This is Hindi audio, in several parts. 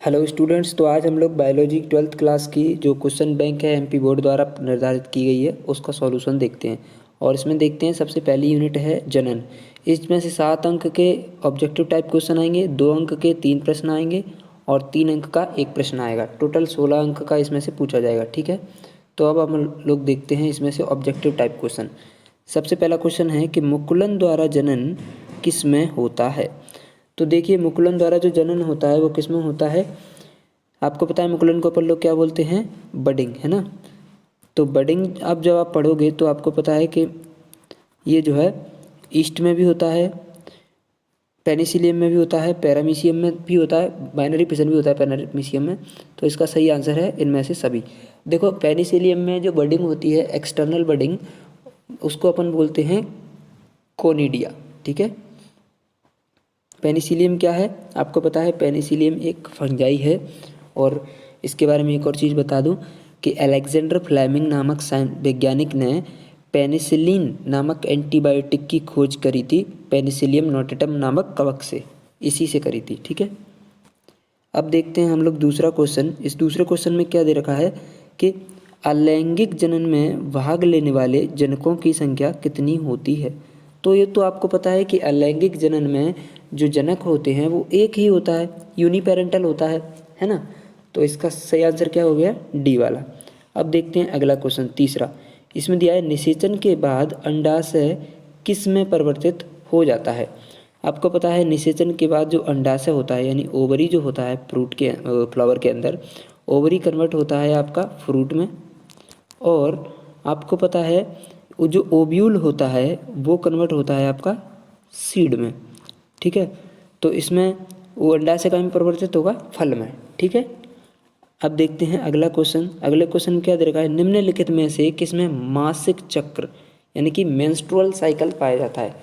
हेलो स्टूडेंट्स, तो आज हम लोग बायोलॉजी 12th क्लास की जो क्वेश्चन बैंक है एमपी बोर्ड द्वारा निर्धारित की गई है उसका सॉल्यूशन देखते हैं। और इसमें देखते हैं सबसे पहली यूनिट है जनन। इसमें से 7 अंक के ऑब्जेक्टिव टाइप क्वेश्चन आएंगे, 2 अंक के 3 प्रश्न आएंगे और 3 अंक का 1 प्रश्न आएगा। टोटल 16 अंक का इसमें से पूछा जाएगा। ठीक है, तो अब हम लोग देखते हैं इसमें से ऑब्जेक्टिव टाइप क्वेश्चन। सबसे पहला क्वेश्चन है कि मुकुलन द्वारा जनन किस में होता है। तो देखिए, मुकुलन द्वारा जो जनन होता है वो किस में होता है। आपको पता है मुकुलन को अपन लोग क्या बोलते हैं, बडिंग, है ना। तो बडिंग अब जब आप पढ़ोगे तो आपको पता है कि ये जो है ईस्ट में भी होता है, पेनिसिलियम में भी होता है, पैरामीशियम में भी होता है, बाइनरी फिशन भी होता है पैरामीशियम में। तो इसका सही आंसर है इनमें से सभी। देखो, पेनिसिलियम में जो बडिंग होती है, एक्सटर्नल बडिंग, उसको अपन बोलते हैं कोनिडिया। ठीक है, पेनिसिलियम क्या है आपको पता है, पेनिसिलियम एक फंजाई है। और इसके बारे में एक और चीज़ बता दूं कि अलेक्जेंडर फ्लेमिंग नामक वैज्ञानिक ने पेनिसिलिन नामक एंटीबायोटिक की खोज करी थी पेनिसिलियम नोटेटम नामक कवक से, इसी से करी थी। ठीक है, अब देखते हैं हम लोग दूसरा क्वेश्चन। इस दूसरे क्वेश्चन में क्या दे रखा है कि अलैंगिक जनन में भाग लेने वाले जनकों की संख्या कितनी होती है। तो ये तो आपको पता है कि अलैंगिक जनन में जो जनक होते हैं वो एक ही होता है, यूनिपेरेंटल होता है ना। तो इसका सही आंसर क्या हो गया, डी वाला। अब देखते हैं अगला क्वेश्चन, तीसरा। इसमें दिया है निषेचन के बाद अंडाशय किस में परिवर्तित हो जाता है। आपको पता है निषेचन के बाद जो अंडाशय होता है यानी ओवरी जो होता है फ्रूट के फ्लावर के अंदर, ओवरी कन्वर्ट होता है आपका फ्रूट में। और आपको पता है वो जो ओव्यूल होता है वो कन्वर्ट होता है आपका सीड में। ठीक है, तो इसमें वो अंडाशय का में परिवर्तित होगा फल में। ठीक है, अब देखते हैं अगला क्वेश्चन। अगले क्वेश्चन क्या दे रखा है, निम्नलिखित में से किसमें मासिक चक्र यानी कि मेंस्ट्रुअल साइकिल पाया जाता है।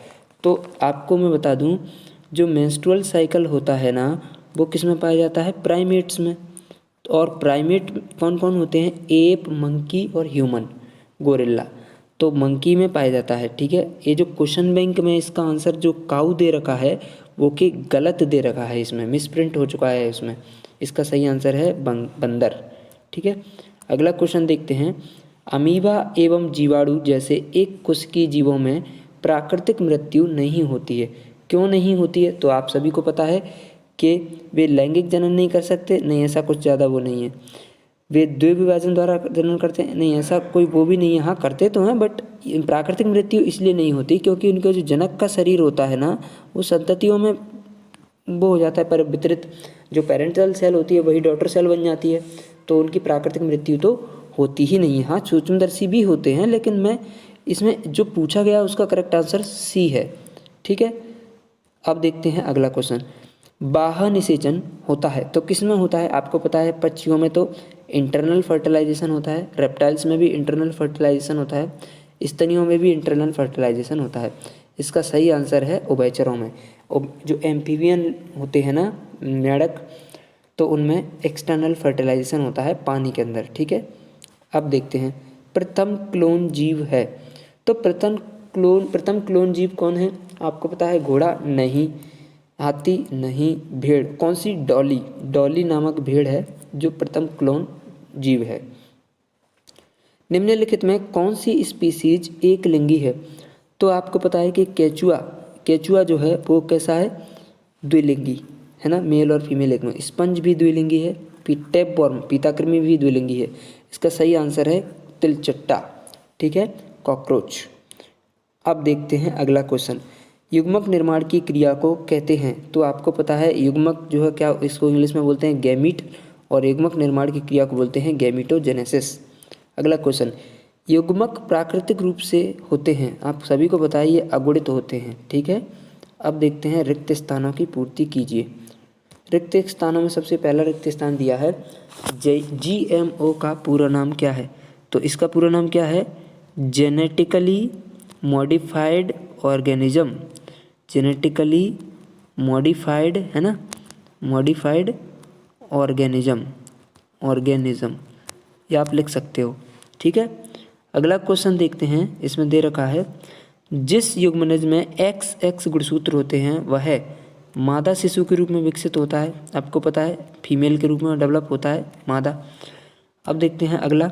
तो आपको मैं बता दूं, जो मेंस्ट्रुअल साइकिल होता है ना वो किस में पाया जाता है, प्राइमेट्स में। और प्राइमेट कौन कौन होते हैं, एप, मंकी और ह्यूमन, गोरिल्ला। तो मंकी में पाया जाता है। ठीक है, ये जो क्वेश्चन बैंक में इसका आंसर जो काऊ दे रखा है वो कि गलत दे रखा है, इसमें मिसप्रिंट हो चुका है इसमें। इसका सही आंसर है बंदर। ठीक है, अगला क्वेश्चन देखते हैं। अमीबा एवं जीवाणु जैसे एक कोशिकीय जीवों में प्राकृतिक मृत्यु नहीं होती है। क्यों नहीं होती है, तो आप सभी को पता है कि वे लैंगिक जनन नहीं कर सकते, नहीं ऐसा कुछ ज़्यादा वो नहीं है। वे द्विविभाजन द्वारा जनन करते हैं, नहीं ऐसा कोई वो भी नहीं है। हाँ करते तो हैं, बट प्राकृतिक मृत्यु इसलिए नहीं होती क्योंकि उनका जो जनक का शरीर होता है ना वो संततियों में वो हो जाता है पर वितरित। जो पेरेंटल सेल होती है वही डॉटर सेल बन जाती है, तो उनकी प्राकृतिक मृत्यु तो होती ही नहीं है। हाँ, सूक्ष्मदर्शी भी होते हैं, लेकिन मैं इसमें जो पूछा गया उसका करेक्ट आंसर सी है। ठीक है, अब देखते हैं अगला क्वेश्चन। बाह्य निषेचन होता है तो किस में होता है, आपको पता है पक्षियों में तो इंटरनल फर्टिलाइजेशन होता है, रेप्टाइल्स में भी इंटरनल फर्टिलाइजेशन होता है, स्तनियों में भी इंटरनल फर्टिलाइजेशन होता है। इसका सही आंसर है उभयचरों में। जो एम्फीबियन होते हैं ना मेढक, तो उनमें एक्सटर्नल फर्टिलाइजेशन होता है पानी के अंदर। ठीक है, अब देखते हैं प्रथम क्लोन जीव है। तो प्रथम क्लोन जीव कौन है, आपको पता है घोड़ा नहीं, हाथी नहीं, भेड़। कौन सी, डॉली नामक भेड़ है जो प्रथम क्लोन जीव है। निम्नलिखित में कौन सी स्पीसीज एक लिंगी है। तो आपको पता है कि केचुआ जो है वो कैसा है, द्विलिंगी है ना, मेल और फीमेल एक में। स्पंज भी द्विलिंगी है, टैपवर्म पीताकृमि भी द्विलिंगी है। इसका सही आंसर है तिलचट्टा। ठीक है, कॉकरोच। अब देखते हैं अगला क्वेश्चन। युग्मक निर्माण की क्रिया को कहते हैं। तो आपको पता है युग्मक जो है क्या, इसको इंग्लिश में बोलते हैं गैमीट, और युग्मक निर्माण की क्रिया को बोलते हैं गैमीटोजेनेसिस। अगला क्वेश्चन, युग्मक प्राकृतिक रूप से होते हैं, आप सभी को पता है ये अगुणित होते हैं। ठीक है, अब देखते हैं रिक्त स्थानों की पूर्ति कीजिए। रिक्त स्थानों में सबसे पहला रिक्त स्थान दिया है GMO का पूरा नाम क्या है। तो इसका पूरा नाम क्या है, genetically modified organism. Genetically modified है ना, मॉडिफाइड ऑर्गेनिज्म ये आप लिख सकते हो। ठीक है, अगला क्वेश्चन देखते हैं। इसमें दे रखा है जिस युग्मनज में XX गुणसूत्र होते हैं वह मादा शिशु के रूप में विकसित होता है, आपको पता है फीमेल के रूप में डेवलप होता है मादा। अब देखते हैं अगला,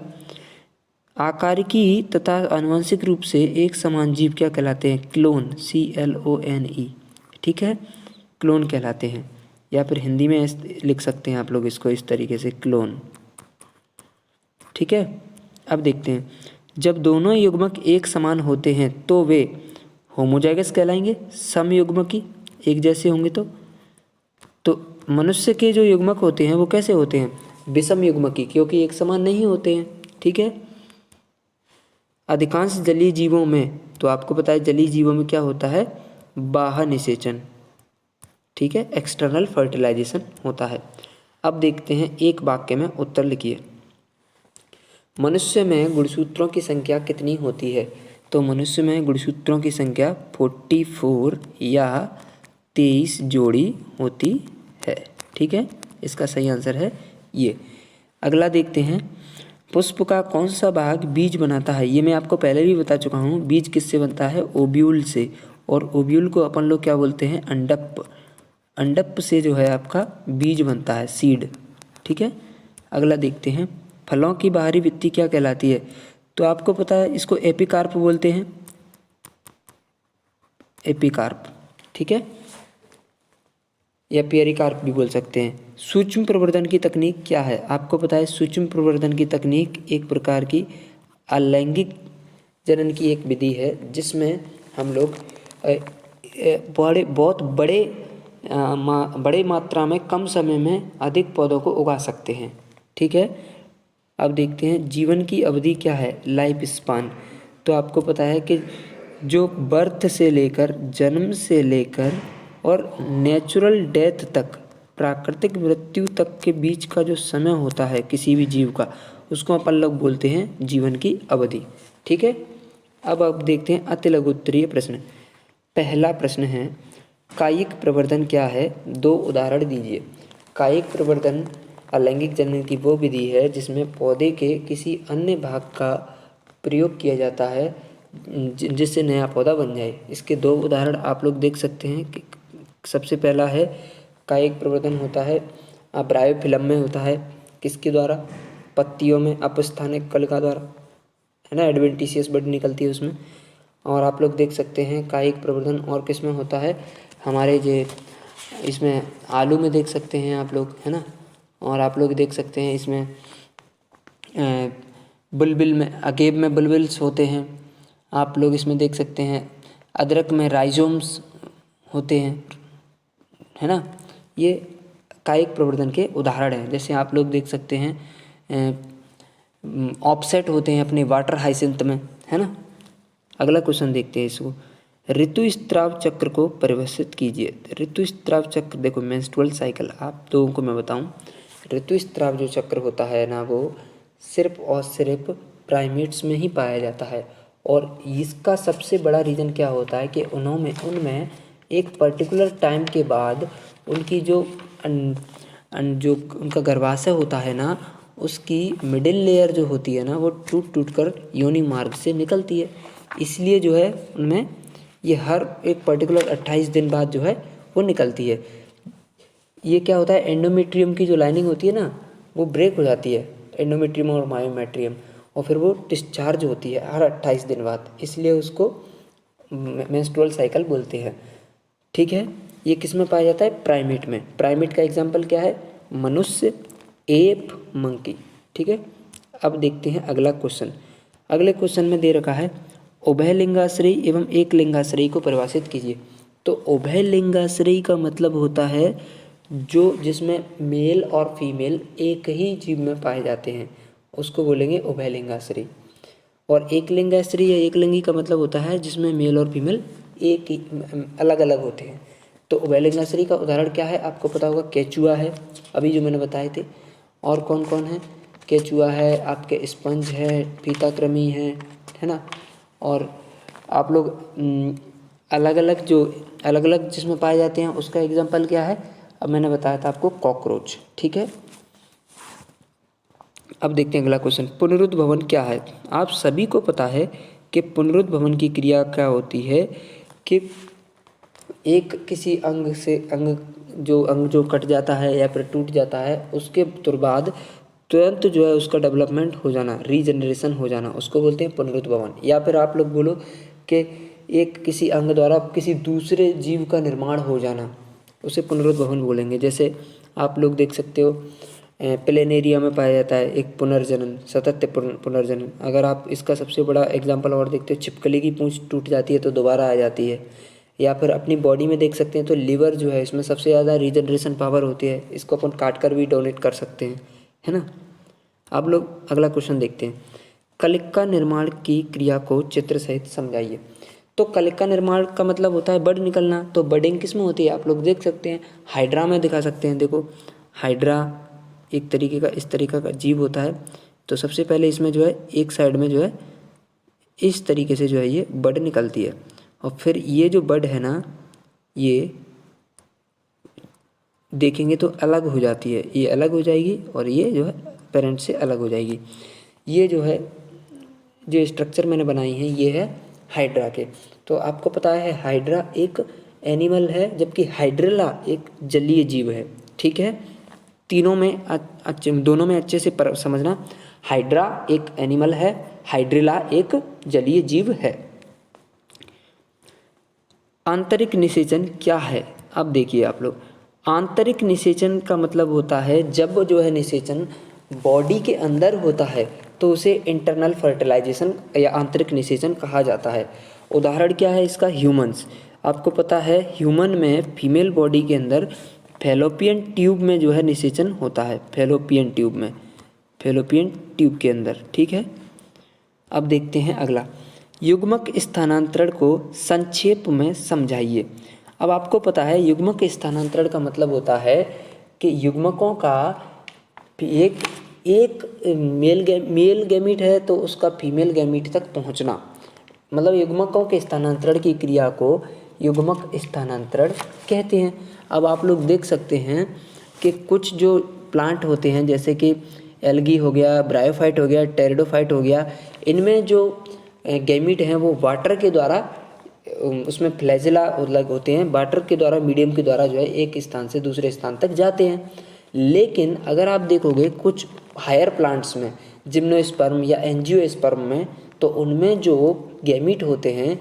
आकारिकी तथा आनुवंशिक रूप से एक समान जीव क्या कहलाते हैं? क्लोन, CLONE, ठीक है, क्लोन कहलाते हैं। या फिर हिंदी में लिख सकते हैं आप लोग इसको इस तरीके से, क्लोन, ठीक है। अब देखते हैं, जब दोनों युग्मक एक समान होते हैं तो वे होमोजाइगस कहलाएंगे, समयुग्मकी एक जैसे होंगे तो मनुष्य के जो युग्मक होते हैं वो कैसे होते हैं? विषम युग्मकी, क्योंकि एक समान नहीं होते हैं, ठीक है। अधिकांश जलीय जीवों में, तो आपको पता है जलीय जीवों में क्या होता है? बाह्य निषेचन, ठीक है, एक्सटर्नल फर्टिलाइजेशन होता है। अब देखते हैं एक वाक्य में उत्तर लिखिए। मनुष्य में गुणसूत्रों की संख्या कितनी होती है? तो मनुष्य में गुणसूत्रों की संख्या 44 या 23 जोड़ी होती है, ठीक है, इसका सही आंसर है ये। अगला देखते हैं, पुष्प का कौन सा भाग बीज बनाता है? ये मैं आपको पहले भी बता चुका हूँ। बीज किससे बनता है? ओव्यूल से, और ओव्यूल को अपन लोग क्या बोलते हैं? अंडप। अंडप से जो है आपका बीज बनता है, सीड, ठीक है। अगला देखते हैं, फलों की बाहरी भित्ति क्या कहलाती है? तो आपको पता है इसको एपिकार्प बोलते हैं, एपिकार्प, ठीक है, या पेरिकार्प भी बोल सकते हैं। सूक्ष्म प्रवर्धन की तकनीक क्या है? आपको पता है सूक्ष्म प्रवर्धन की तकनीक एक प्रकार की अलैंगिक जनन की एक विधि है, जिसमें हम लोग बहुत बड़े मात्रा में कम समय में अधिक पौधों को उगा सकते हैं, ठीक है। अब देखते हैं, जीवन की अवधि क्या है? Life span. तो आपको पता है कि जो बर्थ से लेकर, जन्म से लेकर और नेचुरल डेथ तक, प्राकृतिक मृत्यु तक के बीच का जो समय होता है किसी भी जीव का, उसको अपन लोग बोलते हैं जीवन की अवधि, ठीक है। अब देखते हैं अति लघु उत्तरीय प्रश्न। पहला प्रश्न है, कायिक प्रवर्धन क्या है? 2 उदाहरण दीजिए। कायिक प्रवर्धन अलैंगिक जनन की वो विधि है जिसमें पौधे के किसी अन्य भाग का प्रयोग किया जाता है जिससे नया पौधा बन जाए। इसके 2 उदाहरण आप लोग देख सकते हैं कि सबसे पहला है, कायिक प्रवर्धन होता है ब्रायोफिलम में होता है, किसके द्वारा? पत्तियों में अपस्थानिक कलिका द्वारा, है ना, एडवेंटिशियस बड निकलती है उसमें। और आप लोग देख सकते हैं कायिक प्रवर्धन और किस में होता है? हमारे इसमें आलू में देख सकते हैं आप लोग, है ना। और आप लोग देख सकते हैं इसमें बुलबिल में, अकेब में बुलबिल्स होते हैं। आप लोग इसमें देख सकते हैं अदरक में राइजोम्स होते हैं, है ना। ये कायिक प्रवर्धन के उदाहरण हैं। जैसे आप लोग देख सकते हैं ऑफसेट होते हैं अपने वाटर हाइसिंथ में, है ना। अगला क्वेश्चन देखते हैं इसको, ऋतुस्राव चक्र को परिभाषित कीजिए। ऋतुस्राव चक्र, देखो मेंस्ट्रुअल साइकिल, आप लोगों को मैं बताऊं, ऋतुस्राव जो चक्र होता है ना, वो सिर्फ और सिर्फ प्राइमेट्स में ही पाया जाता है। और इसका सबसे बड़ा रीज़न क्या होता है कि उनमें एक पर्टिकुलर टाइम के बाद उनकी जो उनका गर्भाशय होता है ना, उसकी मिडिल लेयर जो होती है ना, वो टूट कर योनि मार्ग से निकलती है। इसलिए जो है उनमें ये हर एक पर्टिकुलर 28 दिन बाद जो है वो निकलती है। ये क्या होता है, एंडोमेट्रियम की जो लाइनिंग होती है ना, वो ब्रेक हो जाती है, एंडोमेट्रियम और मायोमेट्रियम, और फिर वो डिस्चार्ज होती है हर 28 दिन बाद, इसलिए उसको मेंस्ट्रुअल साइकिल बोलते हैं, ठीक है। ये किस में पाया जाता है? प्राइमेट में। प्राइमेट का एग्जाम्पल क्या है? मनुष्य, एप, मंकी, ठीक है। अब देखते हैं अगला क्वेश्चन। अगले क्वेश्चन में दे रखा है, उभय लिंगाश्रयी एवं एक लिंगाश्रयी को परिभाषित कीजिए। तो उभय लिंगाश्रयी का मतलब होता है जिसमें मेल और फीमेल एक ही जीव में पाए जाते हैं, उसको बोलेंगे उभय लिंगाश्रयी। और एक लिंगाश्रयी या एक लिंगी का मतलब होता है जिसमें मेल और फीमेल एक ही अलग अलग होते हैं। तो उभय लिंगाश्रयी का उदाहरण क्या है? आपको पता होगा, केचुआ है, अभी जो मैंने बताए थे। और कौन कौन है? केचुआ है, आपके स्पंज है, फीताकृमि है ना। और आप लोग अलग अलग जिसमें पाए जाते हैं उसका एग्जाम्पल क्या है? अब मैंने बताया था आपको, कॉकरोच, ठीक है। अब देखते हैं अगला क्वेश्चन, पुनरुद्भवन क्या है? आप सभी को पता है कि पुनरुद्भवन की क्रिया क्या होती है कि एक किसी अंग से अंग जो कट जाता है या फिर टूट जाता है, उसके बाद तुरंत जो है उसका डेवलपमेंट हो जाना, रीजनरेशन हो जाना, उसको बोलते हैं पुनरुद्भवन। या फिर आप लोग बोलो कि एक किसी अंग द्वारा किसी दूसरे जीव का निर्माण हो जाना, उसे पुनरुद्भवन बोलेंगे। जैसे आप लोग देख सकते हो प्लेनेरिया में पाया जाता है एक पुनर्जनन, सतत पुनर्जनन। अगर आप इसका सबसे बड़ा एग्जाम्पल और देखते हो, छिपकली की पूंछ टूट जाती है तो दोबारा आ जाती है। या फिर अपनी बॉडी में देख सकते हैं तो लीवर जो है, इसमें सबसे ज़्यादा रीजनरेशन पावर होती है, इसको अपन काट कर भी डोनेट कर सकते हैं, है ना। आप लोग अगला क्वेश्चन देखते हैं, कलिका निर्माण की क्रिया को चित्र सहित समझाइए। तो कलिका निर्माण का मतलब होता है बड निकलना। तो बडिंग किस में होती है, आप लोग देख सकते हैं, हाइड्रा में दिखा सकते हैं। देखो हाइड्रा एक तरीके का इस तरीका का जीव होता है। तो सबसे पहले इसमें जो है एक साइड में जो है इस तरीके से जो है ये बड निकलती है, और फिर ये जो बड है ना, ये देखेंगे तो अलग हो जाती है, ये अलग हो जाएगी और ये जो है पेरेंट से अलग हो जाएगी। ये जो है जो स्ट्रक्चर मैंने बनाई है ये है हाइड्रा के। तो आपको पता है हाइड्रा एक एनिमल है, जबकि हाइड्रेला एक जलीय जीव है। ठीक है, तीनों में दोनों में अच्छे से समझना। हाइड्रा एक एनिमल है, हाइड्रेला एक जलीय जीव है। आंतरिक निषेचन क्या है, अब देखिए आप लोग। आंतरिक निषेचन का मतलब होता है जब जो है निषेचन बॉडी के अंदर होता है तो उसे इंटरनल फर्टिलाइजेशन या आंतरिक निषेचन कहा जाता है। उदाहरण क्या है इसका, ह्यूमंस। आपको पता है ह्यूमन में फीमेल बॉडी के अंदर फैलोपियन ट्यूब में जो है निषेचन होता है, फैलोपियन ट्यूब में, फैलोपियन ट्यूब के अंदर। ठीक है, अब देखते हैं अगला, युग्मक स्थानांतरण को संक्षेप में समझाइए। अब आपको पता है युग्मक स्थानांतरण का मतलब होता है कि युग्मकों का एक मेल गैमीट है तो उसका फीमेल गैमीट तक पहुंचना, मतलब युग्मकों के स्थानांतरण की क्रिया को युग्मक स्थानांतरण कहते हैं। अब आप लोग देख सकते हैं कि कुछ जो प्लांट होते हैं जैसे कि एल्गी हो गया, ब्रायोफाइट हो गया, टेरिडोफाइट हो गया, इनमें जो गैमीट हैं वो वाटर के द्वारा, उसमें फ्लैजिला अलग होते हैं, वाटर के द्वारा, मीडियम के द्वारा जो है एक स्थान से दूसरे स्थान तक जाते हैं। लेकिन अगर आप देखोगे कुछ हायर प्लांट्स में, जिम्नोस्पर्म या एंजियोस्पर्म में, तो उनमें जो गैमीट होते हैं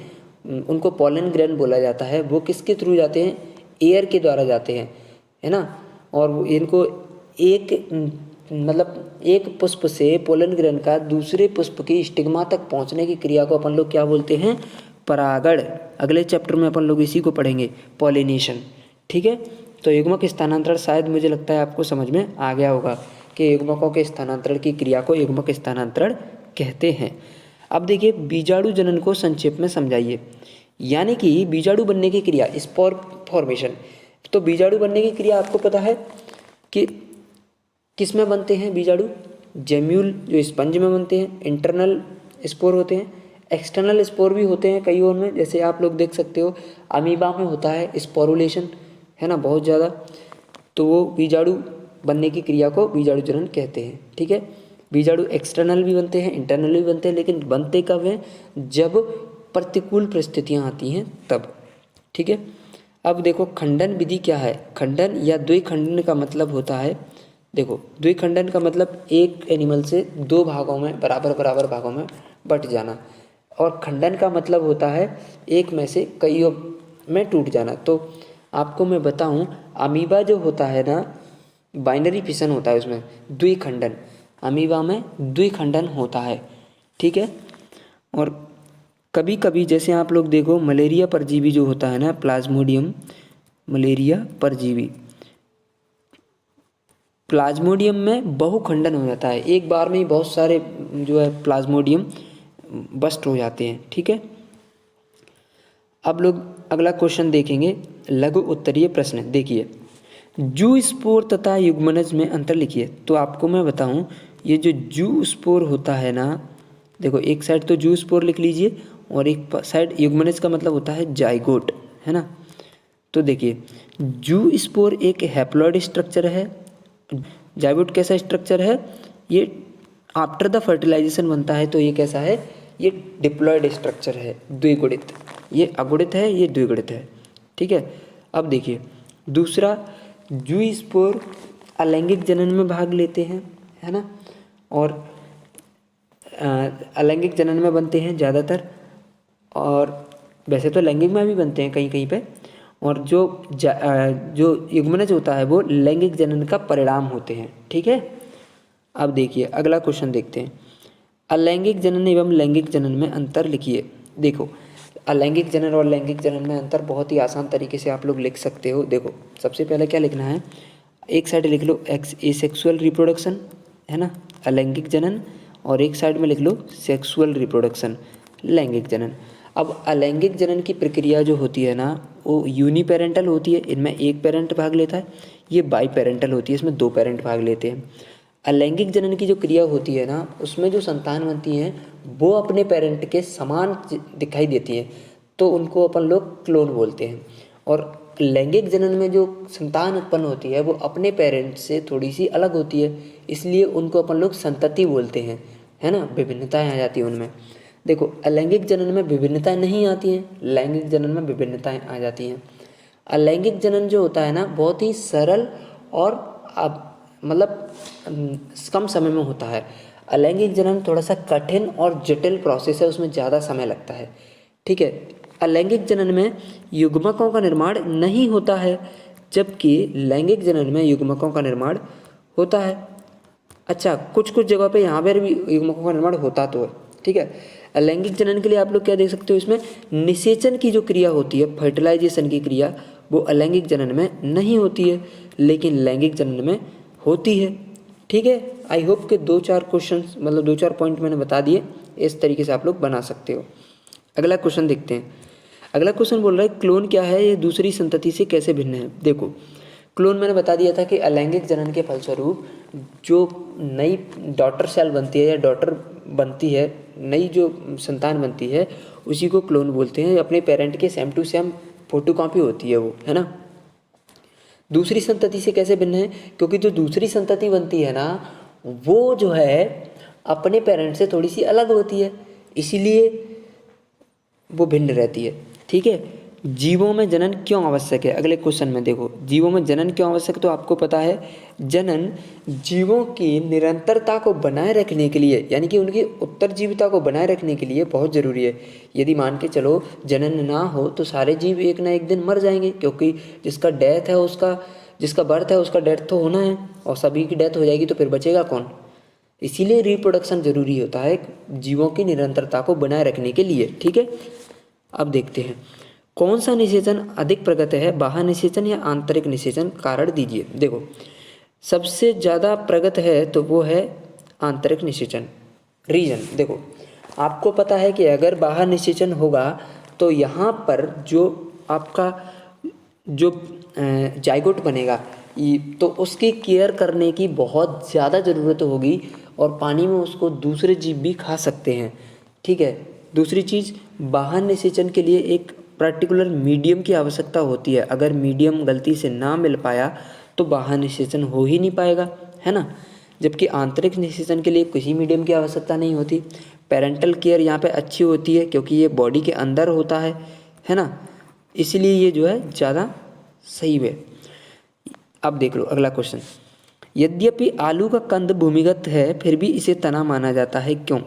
उनको पॉलन ग्रेन बोला जाता है। वो किसके थ्रू जाते हैं, एयर के द्वारा जाते हैं, है ना। और इनको एक पुष्प से पोलन ग्रेन का दूसरे पुष्प की स्टिग्मा तक पहुंचने की क्रिया को अपन लोग क्या बोलते हैं, परागण। अगले चैप्टर में अपन लोग इसी को पढ़ेंगे, पॉलिनेशन। ठीक है, तो युग्मक स्थानांतरण शायद मुझे लगता है आपको समझ में आ गया होगा कि युग्मकों के स्थानांतरण की क्रिया को युग्मक स्थानांतरण कहते हैं। अब देखिए बीजाणु जनन को संक्षेप में समझाइए, यानी कि बीजाणु बनने की क्रिया, स्पोर फॉर्मेशन। तो बीजाणु बनने की क्रिया आपको पता है कि किस में बनते हैं बीजाणु, जेम्यूल जो स्पंज में बनते हैं, इंटरनल स्पोर होते हैं, एक्सटर्नल स्पोर भी होते हैं कई में। जैसे आप लोग देख सकते हो अमीबा में होता है स्पोरुलेशन, है ना, बहुत ज़्यादा। तो वो बीजाणु बनने की क्रिया को बीजाणु जनन कहते हैं। ठीक है, बीजाणु एक्सटर्नल भी बनते हैं, इंटरनल भी बनते हैं, लेकिन बनते कब हैं, जब प्रतिकूल परिस्थितियाँ आती हैं तब। ठीक है, अब देखो खंडन विधि क्या है। खंडन या द्विखंडन का मतलब होता है, देखो द्विखंडन का मतलब एक एनिमल से दो भागों में, बराबर भागों में बट जाना, और खंडन का मतलब होता है एक में से कईयों में टूट जाना। तो आपको मैं बताऊं, अमीबा जो होता है ना, बाइनरी फिशन होता है उसमें, द्विखंडन, अमीबा में द्विखंडन होता है। ठीक है, और कभी कभी जैसे आप लोग देखो मलेरिया परजीवी जो होता है ना, प्लाज्मोडियम मलेरिया परजीवी, प्लाज्मोडियम में बहुखंडन हो जाता है, एक बार में ही बहुत सारे जो है प्लाज्मोडियम बस्ट हो जाते हैं। ठीक है, अब लोग अगला क्वेश्चन देखेंगे, लघु उत्तरीय प्रश्न। देखिए जू स्पोर तथा युग्मनज में अंतर लिखिए। तो आपको मैं बताऊं, ये जो जू स्पोर होता है ना, देखो एक साइड तो जू स्पोर लिख लीजिए और एक साइड युग्मनज का मतलब होता है जाइगोट, है ना। तो देखिए जू स्पोर एक हैप्लॉइड स्ट्रक्चर है, जाइगोट कैसा स्ट्रक्चर है, ये आफ्टर द फर्टिलाइजेशन बनता है। तो ये कैसा है, ये डिप्लॉयड स्ट्रक्चर है, द्विगुणित, ये अगुणित है, ये द्विगुणित है। ठीक है। अब देखिए दूसरा, जूस्पोर अलैंगिक जनन में भाग लेते हैं, है ना, और अलैंगिक जनन में बनते हैं ज़्यादातर, और वैसे तो लैंगिक में भी बनते हैं कहीं कहीं पे। और जो युग्मनज होता है वो लैंगिक जनन का परिणाम होते हैं, ठीक है। अब देखिए अगला क्वेश्चन देखते हैं, अलैंगिक जनन एवं लैंगिक जनन में अंतर लिखिए। देखो अलैंगिक जनन और लैंगिक जनन में अंतर बहुत ही आसान तरीके से आप लोग लिख सकते हो। देखो सबसे पहले क्या लिखना है, एक साइड लिख लो एसेक्सुअल रिप्रोडक्शन, है ना, अलैंगिक जनन, और एक साइड में लिख लो सेक्सुअल रिप्रोडक्शन, लैंगिक जनन। अब अलैंगिक जनन की प्रक्रिया जो होती है ना वो यूनिपेरेंटल होती है, इनमें एक पेरेंट भाग लेता है। ये बाई पेरेंटल होती है, इसमें दो पेरेंट भाग लेते हैं। अलैंगिक जनन की जो क्रिया होती है ना उसमें जो संतान बनती हैं वो अपने पेरेंट के समान दिखाई देती हैं, तो उनको अपन लोग क्लोन बोलते हैं। और लैंगिक जनन में जो संतान उत्पन्न होती है वो अपने पेरेंट से थोड़ी सी अलग होती है, इसलिए उनको अपन लोग संतति बोलते हैं, है ना, विभिन्नताएं आ जाती हैं उनमें। देखो अलैंगिक जनन में विभिन्नताएं नहीं आती हैं, लैंगिक जनन में विभिन्नताएं आ जाती हैं। अलैंगिक जनन जो होता है ना बहुत ही सरल और अब मतलब कम समय में होता है। अलैंगिक जनन थोड़ा सा कठिन और जटिल प्रोसेस है, उसमें ज़्यादा समय लगता है, ठीक है। अलैंगिक जनन में युग्मकों का निर्माण नहीं होता है, जबकि लैंगिक जनन में युग्मकों का निर्माण होता है। अच्छा कुछ कुछ जगह पे यहाँ पर भी युग्मकों का निर्माण होता तो है, ठीक है। अलैंगिक जनन के लिए आप लोग क्या देख सकते हो, इसमें निषेचन की जो क्रिया होती है, फर्टिलाइजेशन की क्रिया, वो अलैंगिक जनन में नहीं होती है लेकिन लैंगिक जनन में होती है, ठीक है। आई होप के 2-4 क्वेश्चन मतलब 2-4 पॉइंट मैंने बता दिए, इस तरीके से आप लोग बना सकते हो। अगला क्वेश्चन देखते हैं। अगला क्वेश्चन बोल रहा है क्लोन क्या है, ये दूसरी संतति से कैसे भिन्न है। देखो क्लोन मैंने बता दिया था कि अलैंगिक जनन के फलस्वरूप जो नई डॉटर सेल बनती है या डॉटर बनती है, नई जो संतान बनती है उसी को क्लोन बोलते हैं। अपने पेरेंट के सेम टू सेम फोटोकॉपी होती है वो, है ना। दूसरी संतति से कैसे भिन्न है, क्योंकि जो दूसरी संतति बनती है ना वो जो है अपने पेरेंट से थोड़ी सी अलग होती है, इसीलिए वो भिन्न रहती है, ठीक है। जीवों में जनन क्यों आवश्यक है, अगले क्वेश्चन में देखो जीवों में जनन क्यों आवश्यक है। तो आपको पता है जनन जीवों की निरंतरता को बनाए रखने के लिए, यानी कि उनकी उत्तरजीविता को बनाए रखने के लिए बहुत ज़रूरी है। यदि मान के चलो जनन ना हो तो सारे जीव एक ना एक दिन मर जाएंगे, क्योंकि जिसका डेथ है उसका, जिसका बर्थ है उसका डेथ तो होना है, और सभी की डेथ हो जाएगी तो फिर बचेगा कौन। इसीलिए रिप्रोडक्शन जरूरी होता है जीवों की निरंतरता को बनाए रखने के लिए, ठीक है। अब देखते हैं कौन सा निषेचन अधिक प्रगत है, बाह्य निषेचन या आंतरिक निषेचन, कारण दीजिए। देखो सबसे ज़्यादा प्रगत है तो वो है आंतरिक निषेचन। रीजन देखो आपको पता है कि अगर बाह्य निषेचन होगा तो यहाँ पर जो आपका जो जाइगोट बनेगा तो उसकी केयर करने की बहुत ज़्यादा ज़रूरत होगी, और पानी में उसको दूसरे जीव भी खा सकते हैं, ठीक है। दूसरी चीज़ बाह्य निषेचन के लिए एक पर्टिकुलर मीडियम की आवश्यकता होती है, अगर मीडियम गलती से ना मिल पाया तो बाह्य निषेचन हो ही नहीं पाएगा, है ना। जबकि आंतरिक निषेचन के लिए किसी मीडियम की आवश्यकता नहीं होती। पेरेंटल केयर यहाँ पे अच्छी होती है क्योंकि ये बॉडी के अंदर होता है ना, इसलिए ये जो है ज़्यादा सही है। अब देख लो अगला क्वेश्चन, यद्यपि आलू का कंद भूमिगत है फिर भी इसे तना माना जाता है, क्यों।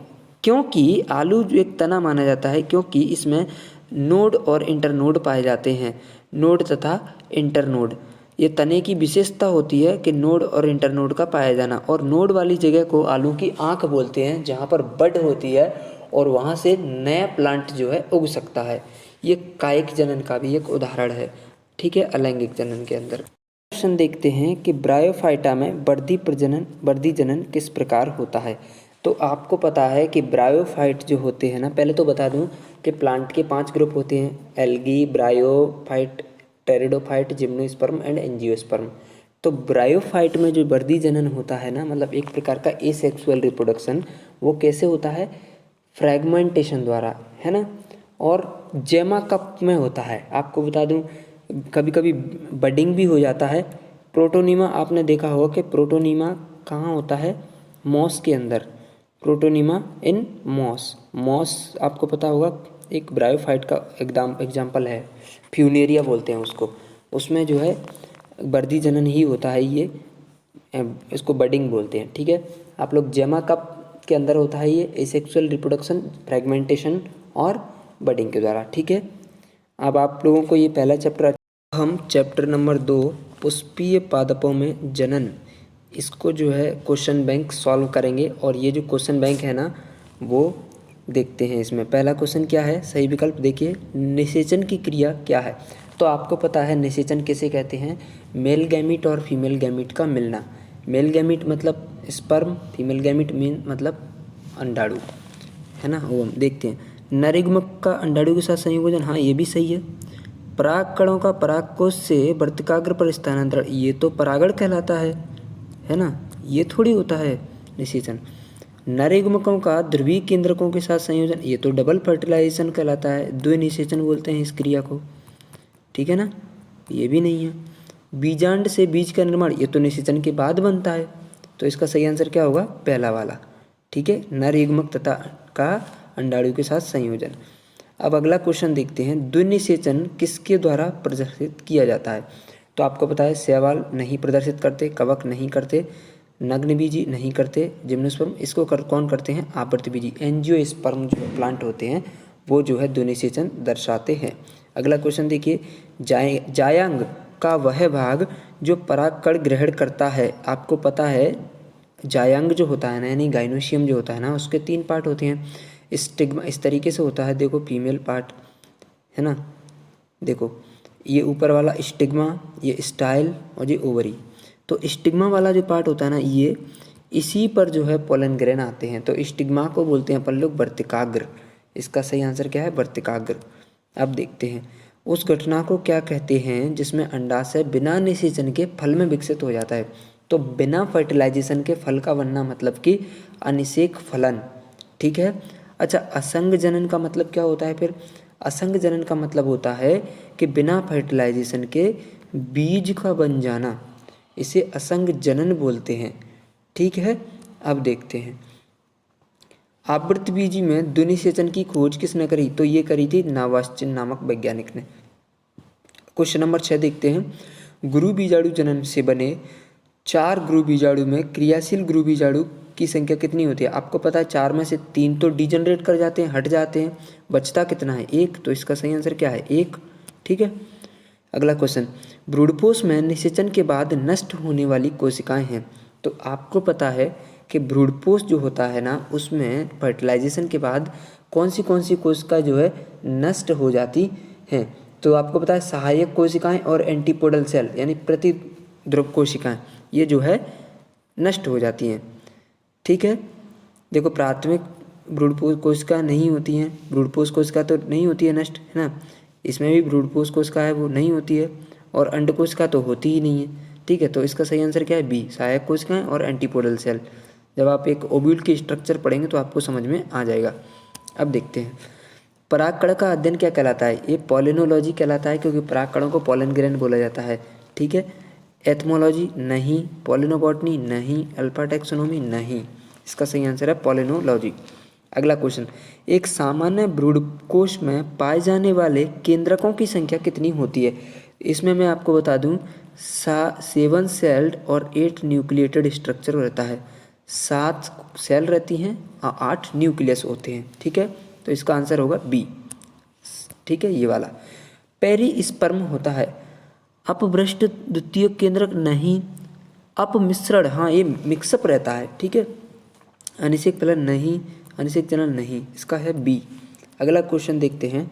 क्योंकि आलू जो एक तना माना जाता है क्योंकि इसमें नोड और इंटरनोड पाए जाते हैं, नोड तथा इंटरनोड। ये तने की विशेषता होती है कि नोड और इंटरनोड का पाया जाना, और नोड वाली जगह को आलू की आंख बोलते हैं जहाँ पर बड होती है और वहाँ से नया प्लांट जो है उग सकता है। ये कायिक जनन का भी एक उदाहरण है, ठीक है, अलैंगिक जनन के अंदर। क्वेश्चन देखते हैं कि ब्रायोफाइटा में वर्धी जनन किस प्रकार होता है। तो आपको पता है कि ब्रायोफाइट जो होते हैं ना, पहले तो बता दूं कि प्लांट के 5 ग्रुप होते हैं, algae, bryophyte, pteridophyte, gymnosperm and angiosperm. तो ब्रायोफाइट में जो वर्धी जनन होता है ना, मतलब एक प्रकार का एसेक्सुअल रिप्रोडक्शन, वो कैसे होता है, फ्रैगमेंटेशन द्वारा, है ना, और जेमा कप में होता है। आपको बता दूं कभी कभी बडिंग भी हो जाता है। प्रोटोनीमा आपने देखा होगा कि प्रोटोनीमा कहाँ होता है, मॉस के अंदर, प्रोटोनीमा इन मॉस। मॉस आपको पता होगा एक ब्रायोफाइट का एग्जाम्पल है, फ्यूनेरिया बोलते हैं उसको। उसमें जो है वर्दी जनन ही होता है, ये इसको बडिंग बोलते हैं। ठीक है, आप लोग जेमा कप के अंदर होता है ये एसेक्सुअल रिप्रोडक्शन, फ्रेगमेंटेशन और बडिंग के द्वारा। ठीक है, अब आप लोगों को ये पहला चैप्टर, हम चैप्टर नंबर 2 पुष्पीय पादपों में जनन, इसको जो है क्वेश्चन बैंक सॉल्व करेंगे। और ये जो क्वेश्चन बैंक है ना वो देखते हैं। इसमें पहला क्वेश्चन क्या है, सही विकल्प देखिए, निषेचन की क्रिया क्या है। तो आपको पता है निषेचन किसे कहते हैं, मेल गैमीट और फीमेल गैमीट का मिलना। मेल गैमीट मतलब स्पर्म, फीमेल गैमीट मीन मतलब अंडाणु, है ना। वो हम देखते हैं, नरयुग्मक का अंडाणु के साथ संयोजन, हाँ ये भी सही है। पराग कणों का परागकोश से वर्तिकाग्र पर स्थानांतरण, ये तो परागण कहलाता है ना, ये थोड़ी होता है निषेचन। नरयुग्मकों का ध्रुवीय केंद्रकों के साथ संयोजन, ये तो डबल फर्टिलाइजेशन कहलाता है, द्विनिषेचन बोलते हैं इस क्रिया को। ठीक है ना, ये भी नहीं है। बीजांड से बीज का निर्माण, ये तो निषेचन के बाद बनता है, तो इसका सही आंसर क्या होगा, पहला वाला। ठीक है, नरयुग्मक तथा का अंडाणु के साथ संयोजन। अब अगला क्वेश्चन देखते हैं, द्विनिषेचन किसके द्वारा प्रदर्शित किया जाता है। तो आपको पता है शैवाल नहीं प्रदर्शित करते, कवक नहीं करते, नग्नबीजी नहीं करते, जिम्नोस्पर्म इसको कौन करते हैं, आवृतबीजी एंजियोस्पर्म जो प्लांट होते हैं वो जो है द्विनिषेचन दर्शाते हैं। अगला क्वेश्चन देखिए, जायांग का वह भाग जो परागकण ग्रहण करता है। आपको पता है जायांग जो होता है ना, यानी गाइनोशियम जो होता है ना, उसके 3 पार्ट होते हैं। स्टिग्मा इस तरीके से होता है, देखो फीमेल पार्ट है ना, देखो ये ऊपर वाला स्टिग्मा, ये स्टाइल और ये ओवरी। तो स्टिग्मा वाला जो पार्ट होता है ना, ये इसी पर जो है पोलन ग्रेन आते हैं, तो स्टिग्मा को बोलते हैं अपन लोग वर्तिकाग्र। इसका सही आंसर क्या है, वर्तिकाग्र। अब देखते हैं, उस घटना को क्या कहते हैं जिसमें अंडाशय बिना निषेचन के फल में विकसित हो जाता है। तो बिना फर्टिलाइजेशन के फल का बनना मतलब कि अनिषेक फलन। ठीक है, अच्छा असंग जनन का मतलब क्या होता है फिर, असंग जनन का मतलब होता है कि बिना फर्टिलाइजेशन के बीज का बन जाना, इसे असंग जनन बोलते हैं। ठीक है, अब देखते हैं, आवृतबीजी में द्विनिषेचन की खोज किसने करी, तो ये करी थी नावास्चिन नामक वैज्ञानिक ने। क्वेश्चन नंबर 6 देखते हैं, गुरु बीजाणु जनन से बने 4 गुरु बीजाणु में क्रियाशील गुरु बीजाणु की संख्या कितनी होती है। आपको पता है 4 में से 3 तो डिजनरेट कर जाते हैं, हट जाते हैं, बचता कितना है, 1। तो इसका सही आंसर क्या है, 1। ठीक है, अगला क्वेश्चन, भ्रूणपोष में निषेचन के बाद नष्ट होने वाली कोशिकाएं हैं। तो आपको पता है कि भ्रूणपोष जो होता है ना, उसमें फर्टिलाइजेशन के बाद कौन सी कोशिका जो है नष्ट हो जाती हैं। तो आपको पता है सहायक कोशिकाएं और एंटीपोडल सेल यानी प्रतिद्रव कोशिकाएं, ये जो है नष्ट हो जाती हैं। ठीक है, देखो प्राथमिक भ्रूणपोष कोशिका नहीं होती हैं, भ्रूणपोष कोशिका तो नहीं होती है नष्ट, है ना। इसमें भी भ्रूणपोष कोशिका है वो नहीं होती है, और अंड कोशिका तो होती ही नहीं है। ठीक है, तो इसका सही आंसर क्या है, बी, सहायक कोशिकाएं और एंटीपोडल सेल। जब आप एक ओव्यूल की स्ट्रक्चर पढ़ेंगे तो आपको समझ में आ जाएगा। अब देखते हैं, परागकण का अध्ययन क्या कहलाता है, ये पॉलिनोलॉजी कहलाता है, क्योंकि परागकणों को पॉलन ग्रेन बोला जाता है। ठीक है, एथमोलॉजी नहीं, पॉलिनोबॉटनी नहीं, अल्फा टैक्सोनॉमी नहीं, इसका सही आंसर है पॉलिनोलॉजी। अगला क्वेश्चन, एक सामान्य भ्रूणकोश में पाए जाने वाले केंद्रकों की संख्या कितनी होती है। इसमें मैं आपको बता दूं 7 सेल्ड और 8 न्यूक्लिएटेड स्ट्रक्चर रहता है। 7 सेल रहती हैं और 8 न्यूक्लियस होते हैं। ठीक है, तो इसका आंसर होगा बी। ठीक है, ये वाला पेरिस्पर्म होता है, अपभ्रष्ट द्वितीय केंद्रक नहीं, अपमिश्रण, हाँ ये मिक्सअप रहता है। ठीक है, अनिषेक फलन नहीं, अनिषेक जनन नहीं, इसका है बी। अगला क्वेश्चन देखते हैं,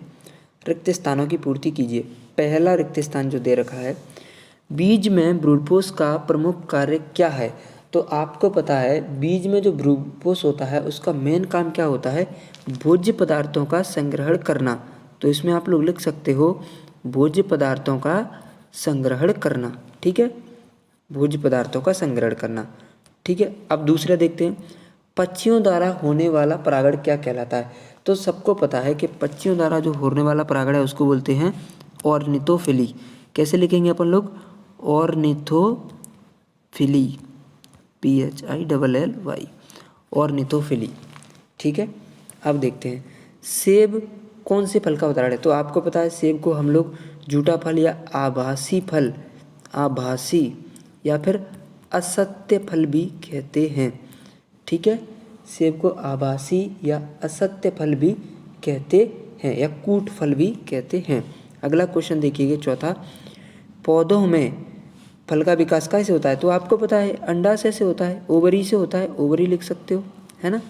रिक्त स्थानों की पूर्ति कीजिए। पहला रिक्त स्थान जो दे रखा है, बीज में भ्रूणपोष का प्रमुख कार्य क्या है। तो आपको पता है बीज में जो भ्रूणपोष होता है उसका मेन काम क्या होता है, भोज्य पदार्थों का संग्रहण करना। तो इसमें आप लोग लिख सकते हो भोज्य पदार्थों का संग्रहण करना। ठीक है, भोज्य पदार्थों का संग्रहण करना। ठीक है, अब दूसरा देखते हैं, पक्षियों द्वारा होने वाला परागण क्या कहलाता है। तो सबको पता है कि पक्षियों द्वारा जो होने वाला परागण है उसको बोलते हैं ऑर्निथोफिली। कैसे लिखेंगे अपन लोग, ऑर्निथोफिली, PHILLY, ऑर्निथोफिली। ठीक है, अब देखते हैं, सेब कौन से फल का उदाहरण है? तो आपको पता है सेब को हम लोग झूठा फल या आभासी फल, आभासी या फिर असत्य फल भी कहते हैं। ठीक है, सेब को आभासी या असत्य फल भी कहते हैं या कूट फल भी कहते हैं। अगला क्वेश्चन देखिए चौथा, पौधों में फल का विकास कैसे होता है? तो आपको पता है अंडाशय से होता है, ओवरी से होता है, ओवरी लिख सकते हो, है ना,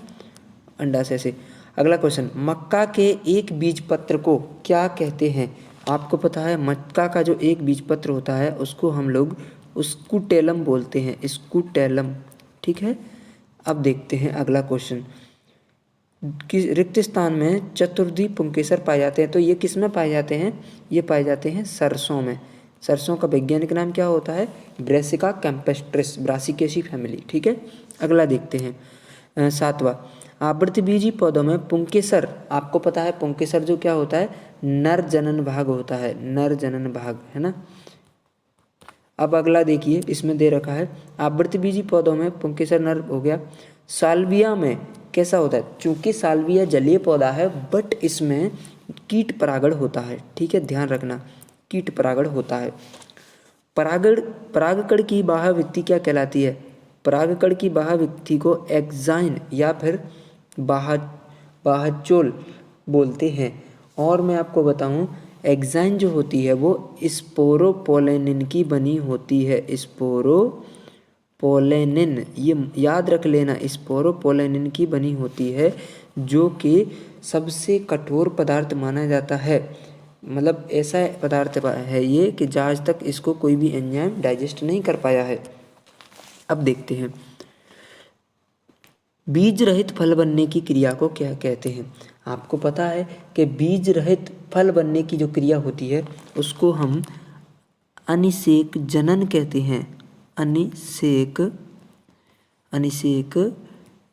अंडाशय से। अगला क्वेश्चन, मक्का के एक बीज पत्र को क्या कहते हैं? आपको पता है मक्का का जो एक बीज पत्र होता है उसको हम लोग स्कूटेलम बोलते हैं, स्कूटेलम। ठीक है, अब देखते हैं अगला क्वेश्चन, किस रिक्त स्थान में चतुर्थी पुंकेसर पाए जाते हैं? तो ये किस में पाए जाते हैं? ये पाए जाते हैं सरसों में। सरसों का वैज्ञानिक नाम क्या होता है? Brassica campestris, Brassicaceae family. ठीक है, अगला देखते हैं सातवां, आवृतबीजी पौधों में पुंकेसर, आपको पता है पुंकेसर जो क्या होता है? नर जनन भाग होता है, नर जनन भाग, है ना। अब अगला देखिए, इसमें दे रखा है आवृतबीजी पौधों में पुंकेसर नर हो गया। साल्विया में कैसा होता है? चूंकि साल्विया जलीय पौधा है बट इसमें कीट परागण होता है। ठीक है, ध्यान रखना, कीट परागण होता है। परागकण की बाह्यभित्ति क्या कहलाती है? परागकण की बाह्यभित्ति को एक्साइन या फिर बाह्यचोल बोलते हैं। और मैं आपको बताऊं, एक्साइन जो होती है वो स्पोरोपोलेनिन की बनी होती है, स्पोरोपोलेनिन, ये याद रख लेना, स्पोरोपोलेनिन की बनी होती है, जो कि सबसे कठोर पदार्थ माना जाता है। मतलब ऐसा पदार्थ है ये कि आज तक इसको कोई भी एंजाइम डाइजेस्ट नहीं कर पाया है। अब देखते हैं, बीज रहित फल बनने की क्रिया को क्या कहते हैं? आपको पता है कि बीज रहित फल बनने की जो क्रिया होती है उसको हम अनिषेक जनन कहते हैं, अनिषेक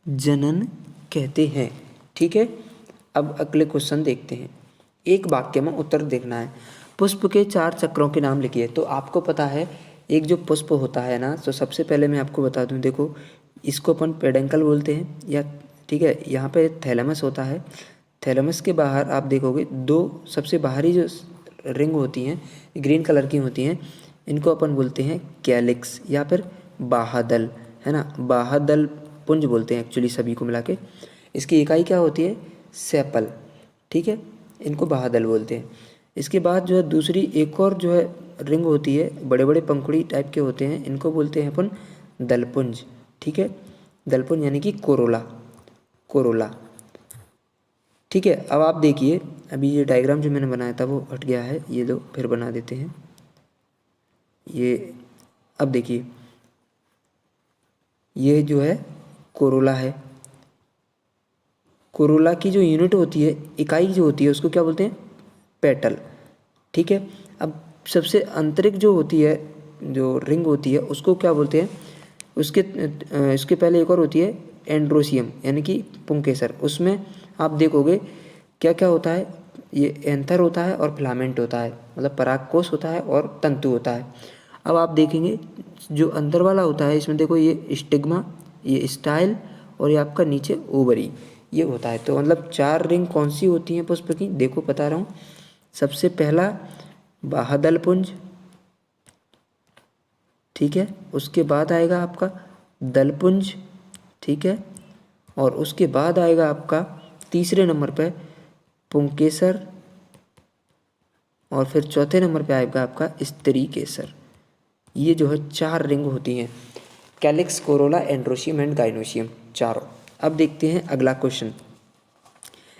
जनन कहते हैं। ठीक है, अब अगले क्वेश्चन देखते हैं, एक वाक्य में उत्तर देखना है। पुष्प के 4 चक्रों के नाम लिखिए। तो आपको पता है एक जो पुष्प होता है ना, तो सबसे पहले मैं आपको बता दूं, देखो इसको अपन पेडेंकल बोलते हैं या, ठीक है, यहाँ पे थैलेमस होता है। थैलेमस के बाहर आप देखोगे 2 सबसे बाहरी जो रिंग होती हैं ग्रीन कलर की होती हैं, इनको अपन बोलते हैं कैलिक्स या फिर बाह्यदल, है ना, बाह्यदल पुंज बोलते हैं एक्चुअली सभी को मिला के। इसकी इकाई क्या होती है? सेपल। ठीक है, इनको बाह्यदल बोलते हैं। इसके बाद जो है दूसरी एक और जो है रिंग होती है, बड़े बड़े पंखुड़ी टाइप के होते हैं, इनको बोलते हैं अपन दलपुंज। ठीक है, दलपुंज यानी कि कोरोला, कोरोला। ठीक है, अब आप देखिए, अभी ये डायग्राम जो मैंने बनाया था वो हट गया है, ये दो फिर बना देते हैं ये। अब देखिए ये जो है कोरोला है, कोरोला की जो यूनिट होती है, इकाई जो होती है, उसको क्या बोलते हैं? पेटल। ठीक है, अब सबसे आंतरिक जो होती है, जो रिंग होती है, उसको क्या बोलते हैं? उसके पहले एक और होती है एंड्रोसियम यानी कि पुंकेसर। उसमें आप देखोगे क्या क्या होता है, ये एंथर होता है और फिलामेंट होता है, मतलब परागकोश होता है और तंतु होता है। अब आप देखेंगे जो अंदर वाला होता है, इसमें देखो ये स्टिग्मा, ये स्टाइल और ये आपका नीचे ओवरी, ये होता है। तो मतलब 4 रिंग कौन सी होती हैं पुष्प की? देखो बता रहा हूँ, सबसे पहला बाह्यदल पुंज, ठीक है, उसके बाद आएगा आपका दलपुंज, ठीक है, और उसके बाद आएगा आपका तीसरे नंबर पे पुंकेसर, और फिर चौथे नंबर पे आएगा आपका स्त्री केसर। ये जो है 4 रिंग होती हैं, calyx, Corolla, androecium and gynoecium, चारों। अब देखते हैं अगला क्वेश्चन,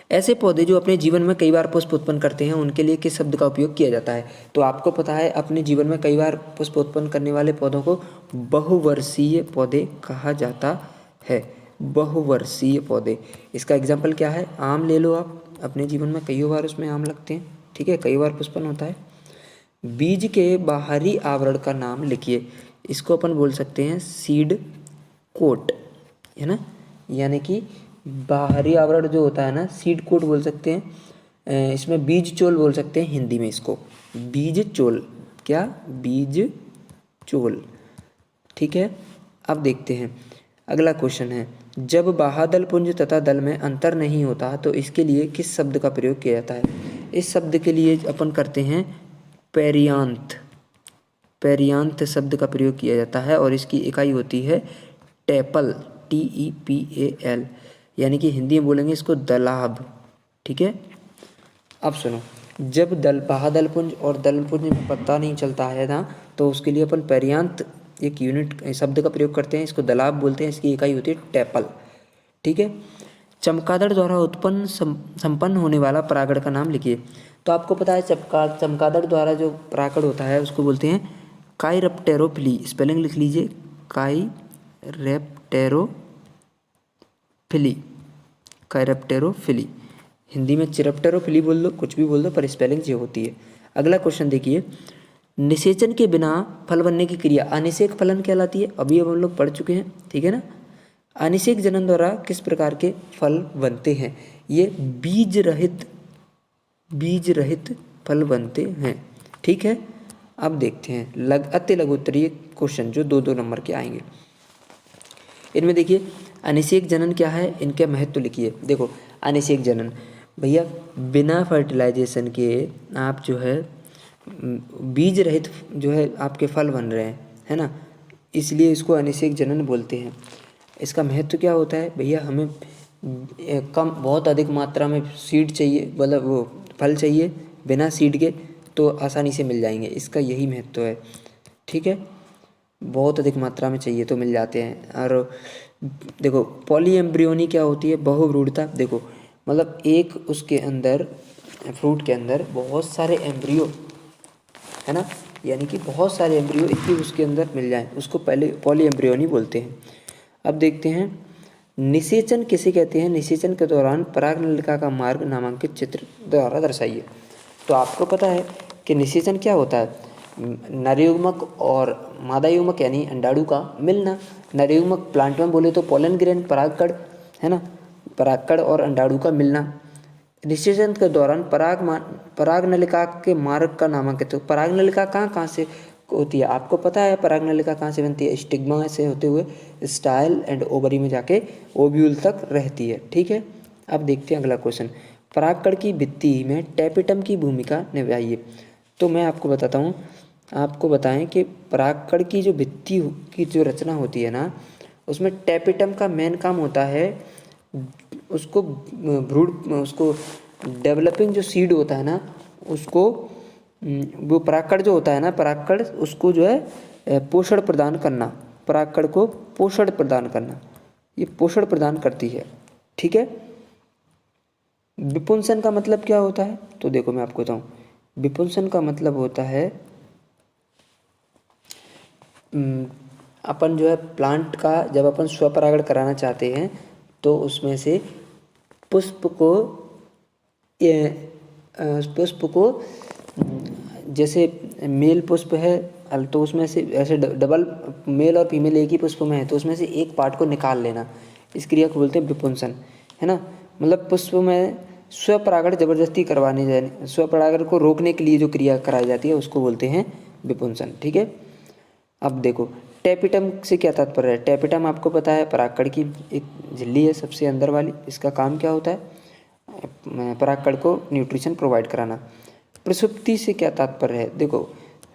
ऐसे पौधे जो अपने जीवन में कई बार पुष्प उत्पन्न करते हैं उनके लिए किस शब्द का उपयोग किया जाता है? तो आपको पता है अपने जीवन में कई बार पुष्प उत्पन्न करने वाले पौधों को बहुवर्षीय पौधे कहा जाता है, बहुवर्षीय पौधे। इसका एग्जाम्पल क्या है? आम ले लो आप, अपने जीवन में कई बार उसमें आम लगते हैं, ठीक है, कई बार पुष्पन होता है। बीज के बाहरी आवरण का नाम लिखिए। इसको अपन बोल सकते हैं सीड कोट, है ना, यानी कि बाहरी आवरण जो होता है ना, सीड कोट बोल सकते हैं। इसमें बीज चोल बोल सकते हैं हिंदी में इसको, बीज चोल, क्या? बीज चोल। ठीक है, अब देखते हैं अगला क्वेश्चन है, जब बाह्यदल पुंज तथा दल में अंतर नहीं होता तो इसके लिए किस शब्द का प्रयोग किया जाता है? इस शब्द के लिए अपन करते हैं पेरियांत। पेरियांत शब्द का प्रयोग किया जाता है और इसकी इकाई होती है टेपल, TEPAL, यानी कि हिंदी में बोलेंगे इसको दलाभ। ठीक है, अब सुनो, जब बाह्यदल पुंज और दल पुंज में पता नहीं चलता है ना, तो उसके लिए अपन पेरियांत एक यूनिट शब्द का प्रयोग करते हैं, इसको दलाभ बोलते हैं, इसकी इकाई होती है टेपल। ठीक है, चमगादड़ द्वारा उत्पन्न संपन्न होने वाला परागण का नाम लिखिए। तो आपको पता है चमगादड़ द्वारा जो परागण होता है उसको बोलते हैं काइरप्टेरोफिली। स्पेलिंग लिख लीजिए, काइरप्टेरोफिली, काइरप्टेरोफिली। हिंदी में चिरप्टेरोफिली बोल दो, कुछ भी बोल दो, पर स्पेलिंग ये होती है। अगला क्वेश्चन देखिए, निषेचन के बिना फल बनने की क्रिया अनिषेक फलन कहलाती है। अभी हम लोग पढ़ चुके हैं, ठीक है ना। अनिषेक जनन द्वारा किस प्रकार के फल बनते हैं? ये बीज रहित फल बनते हैं। ठीक है, अब देखते हैं अति लघु उत्तरीय क्वेश्चन जो 2-2 नंबर के आएंगे। इनमें देखिए अनिषेक जनन क्या है, इनके महत्व लिखिए। देखो अनिषेक जनन, भैया बिना फर्टिलाइजेशन के आप जो है बीज रहित जो है आपके फल बन रहे हैं, है ना, इसलिए इसको अनिषेक जनन बोलते हैं। इसका महत्व क्या होता है भैया, हमें कम बहुत अधिक मात्रा में सीड चाहिए, मतलब वो फल चाहिए बिना सीड के, तो आसानी से मिल जाएंगे, इसका यही महत्व है। ठीक है, बहुत अधिक मात्रा में चाहिए तो मिल जाते हैं। और देखो पॉलीएम्ब्रियोनी क्या होती है, बहुभ्रूणता। देखो मतलब एक उसके अंदर फ्रूट के अंदर बहुत सारे एम्ब्रियो, है ना, यानी कि बहुत सारे एम्ब्रियो एक ही उसके अंदर मिल जाएं, उसको पहले पॉलीएम्ब्रियोनी बोलते हैं। अब देखते हैं निषेचन किसे कहते हैं। निषेचन के दौरान परागनलिका का मार्ग नामांकित चित्र द्वारा दर्शाइए। तो आपको पता है कि निषेचन क्या होता है, नरयुग्मक और मादा युग्मक यानी अंडाणु का मिलना। नरयुग्मक प्लांट में बोले तो पोलन ग्रेन, परागकण, है ना, परागकण और अंडाणु का मिलना। निषेचन के दौरान परागनलिका के मार्ग का नामांकित। तो परागनलिका कहाँ कहाँ से होती है आपको पता है? परागनलिका कहाँ से बनती है? स्टिग्मा से होते हुए स्टाइल एंड ओवरी में जाके ओव्यूल तक रहती है। ठीक है, अब देखते हैं अगला क्वेश्चन, परागकण की भित्ति में टैपेटम की भूमिका निभाइए। तो मैं आपको बताता हूँ, आपको बताएं कि परागकण की जो भित्ति की जो रचना होती है ना, उसमें टैपेटम का मेन काम होता है उसको उसको डेवलपिंग जो सीड होता है ना, उसको वो परागकण जो होता है ना, परागकण उसको जो है पोषण प्रदान करना, परागकण को पोषण प्रदान करना, ये पोषण प्रदान करती है। ठीक है, विपुंसन का मतलब क्या होता है? तो देखो मैं आपको बताऊँ, विपुंसन का मतलब होता है अपन जो है प्लांट का जब अपन स्वपरागण कराना चाहते हैं तो उसमें से पुष्प को जैसे मेल पुष्प है तो उसमें से ऐसे डबल मेल और फीमेल एक ही पुष्प में है तो उसमें से एक पार्ट को निकाल लेना, इस क्रिया को बोलते हैं विपुंसन, है ना। मतलब पुष्प में स्वपरागण जबरदस्ती करवाने जाने, स्वपरागण को रोकने के लिए जो क्रिया कराई जाती है उसको बोलते हैं विपुंसन। ठीक है, अब देखो टैपेटम से क्या तात्पर्य है? टैपेटम आपको पता है परागकण की एक झिल्ली है सबसे अंदर वाली, इसका काम क्या होता है? परागकण को न्यूट्रिशन प्रोवाइड कराना। प्रसुप्ति से क्या तात्पर्य है? देखो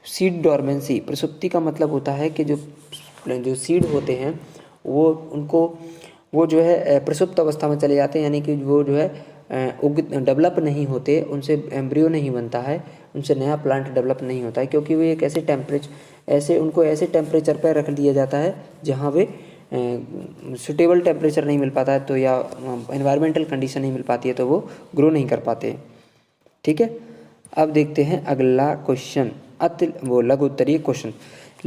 सीड डोरमेंसी, प्रसुप्ति का मतलब होता है कि जो सीड होते हैं वो जो है प्रसुप्त अवस्था में चले जाते हैं, यानी कि वो जो है डेवलप नहीं होते, उनसे एम्ब्रियो नहीं बनता है, उनसे नया प्लांट डेवलप नहीं होता है, क्योंकि वो एक उनको ऐसे टेम्परेचर पर रख दिया जाता है जहाँ वे सुटेबल टेम्परेचर नहीं मिल पाता है, तो या एनवायरमेंटल कंडीशन नहीं मिल पाती है तो वो ग्रो नहीं कर पाते। ठीक है, अब देखते हैं अगला क्वेश्चन, लघु उत्तरीय क्वेश्चन,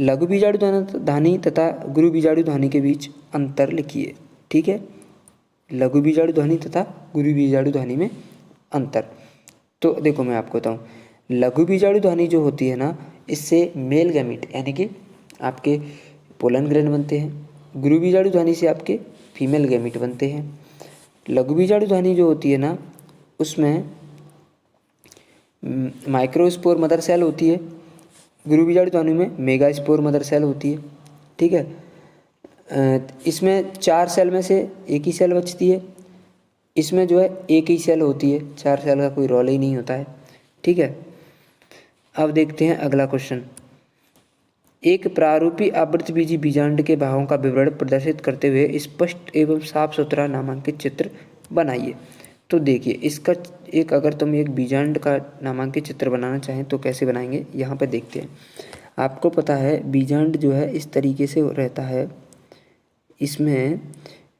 लघु बीजाणु धानी तथा गुरु बीजाणु धानी के बीच अंतर लिखिए। ठीक है, लघु बीजाणु ध्वनि तथा गुरु बीजाणु ध्वनि में अंतर। तो देखो मैं आपको बताऊँ, लघु बीजाणु ध्वनि जो होती है ना, इससे मेल गैमीट यानी कि आपके पोलन ग्रेन बनते हैं, गुरु बीजाणु ध्वनि से आपके फीमेल गैमीट बनते हैं। लघु बीजाणु ध्वनि जो होती है ना, उसमें माइक्रोस्पोर मदर सेल होती है, गुरु बीजाणु ध्वनि में मेगा स्पोर मदर सेल होती है। ठीक है, इसमें 4 सेल में से एक ही सेल बचती है, इसमें जो है एक ही सेल होती है, 4 सेल का कोई रोल ही नहीं होता है। ठीक है, अब देखते हैं अगला क्वेश्चन। एक प्रारूपी आवृतबीजी बीजांड के भावों का विवरण प्रदर्शित करते हुए स्पष्ट एवं साफ सुथरा नामांकित चित्र बनाइए। तो देखिए, इसका एक अगर तुम एक बीजांड का नामांकित चित्र बनाना चाहें तो कैसे बनाएंगे, यहाँ पे देखते हैं। आपको पता है बीजांड जो है इस तरीके से रहता है। इसमें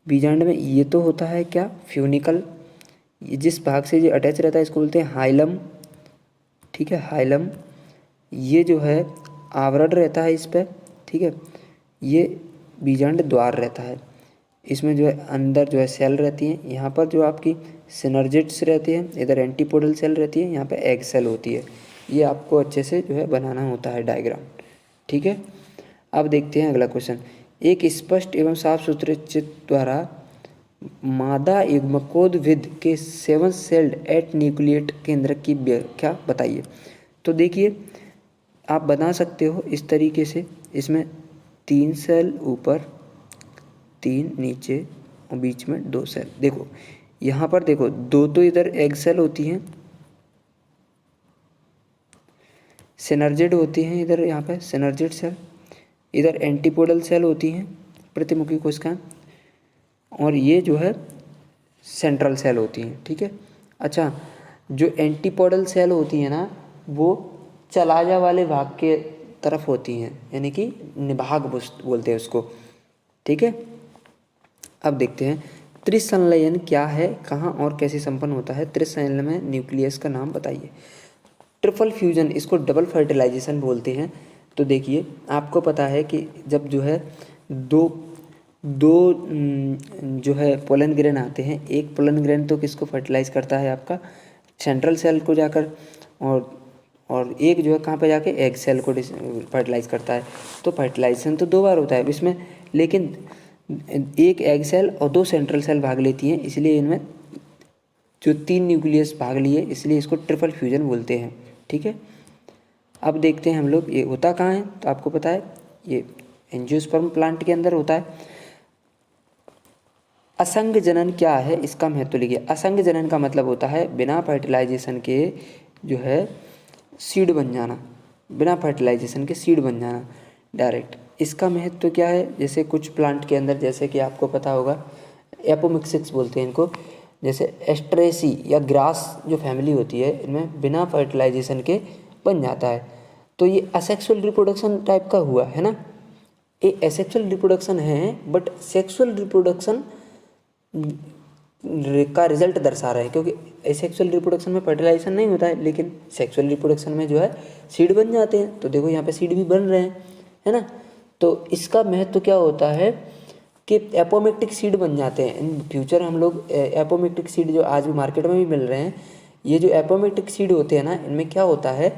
बीजांड में ये तो होता है क्या, फ्यूनिकल, जिस भाग से ये अटैच रहता है इसको बोलते हैं हाइलम। ठीक है, हाइलम। ये जो है आवरण रहता है इस पर। ठीक है, ये बीजांड द्वार रहता है। इसमें जो है अंदर जो है सेल रहती हैं, यहाँ पर जो आपकी सिनर्जिड्स रहती हैं, इधर एंटीपोडल सेल रहती है, यहाँ पे एग सेल होती है। ये आपको अच्छे से जो है बनाना होता है डायग्राम। ठीक है, अब देखते हैं अगला क्वेश्चन। एक स्पष्ट एवं साफ सुथरे चित्र द्वारा मादा युग्मकोद्भिद के 7 सेल्ड एट न्यूक्लिएट केंद्र की व्याख्या बताइए। तो देखिए, आप बना सकते हो इस तरीके से। इसमें 3 सेल ऊपर, 3 नीचे और बीच में 2 सेल। देखो यहाँ पर देखो, 2 तो इधर एग सेल होती हैं, सिनर्जिड होती हैं इधर, यहाँ पे सिनर्जिड सेल, इधर एंटीपोडल सेल होती हैं प्रतिमुखी कोशिकाएं, और ये जो है सेंट्रल सेल होती हैं। ठीक है, अच्छा, जो एंटीपोडल सेल होती हैं ना, वो चलाजा वाले भाग के तरफ होती हैं, यानी कि निभाग बोलते हैं उसको। ठीक है, अब देखते हैं त्रिसंलयन क्या है, कहाँ और कैसे संपन्न होता है। त्रिसंलयन में न्यूक्लियस का नाम बताइए। ट्रिपल फ्यूजन, इसको डबल फर्टिलाइजेशन बोलते हैं। तो देखिए, आपको पता है कि जब जो है दो जो है पोलन ग्रेन आते हैं, एक पोलन ग्रेन तो किसको फर्टिलाइज करता है, आपका सेंट्रल सेल को जाकर, और एक जो है कहाँ पे जाके एग सेल को फर्टिलाइज करता है। तो फर्टिलाइजेशन तो 2 बार होता है इसमें, लेकिन एक एग सेल और 2 सेंट्रल सेल भाग लेती हैं, इसलिए इनमें जो 3 न्यूक्लियस भाग लिए, इसलिए इसको ट्रिपल फ्यूजन बोलते हैं। ठीक है, अब देखते हैं हम लोग ये होता कहाँ है। तो आपको पता है ये एंजियोस्पर्म प्लांट के अंदर होता है। असंग जनन क्या है, इसका महत्व लिखिए। असंग जनन का मतलब होता है बिना फर्टिलाइजेशन के जो है सीड बन जाना, बिना फर्टिलाइजेशन के सीड बन जाना डायरेक्ट। इसका महत्व क्या है, जैसे कुछ प्लांट के अंदर, जैसे कि आपको पता होगा एपोमिक्सिस बोलते हैं इनको, जैसे एस्ट्रेसी या ग्रास जो फैमिली होती है, इनमें बिना फर्टिलाइजेशन के बन जाता है। तो ये असेक्सुअल रिप्रोडक्शन टाइप का हुआ है ना, ये एसेक्सुअल रिप्रोडक्शन है, बट सेक्सुअल रिप्रोडक्शन का रिजल्ट दर्शा रहे हैं, क्योंकि एसेक्सुअल रिप्रोडक्शन में फर्टिलाइजेशन नहीं होता है, लेकिन सेक्सुअल रिप्रोडक्शन में जो है सीड बन जाते हैं। तो देखो यहाँ पे सीड भी बन रहे हैं, है ना। तो इसका महत्व क्या होता है कि एपोमेक्टिक सीड बन जाते हैं इन फ्यूचर। हम लोग एपोमेक्टिक सीड जो आज भी मार्केट में भी मिल रहे हैं, ये जो एपोमेक्टिक सीड होते हैं ना, इनमें क्या होता है,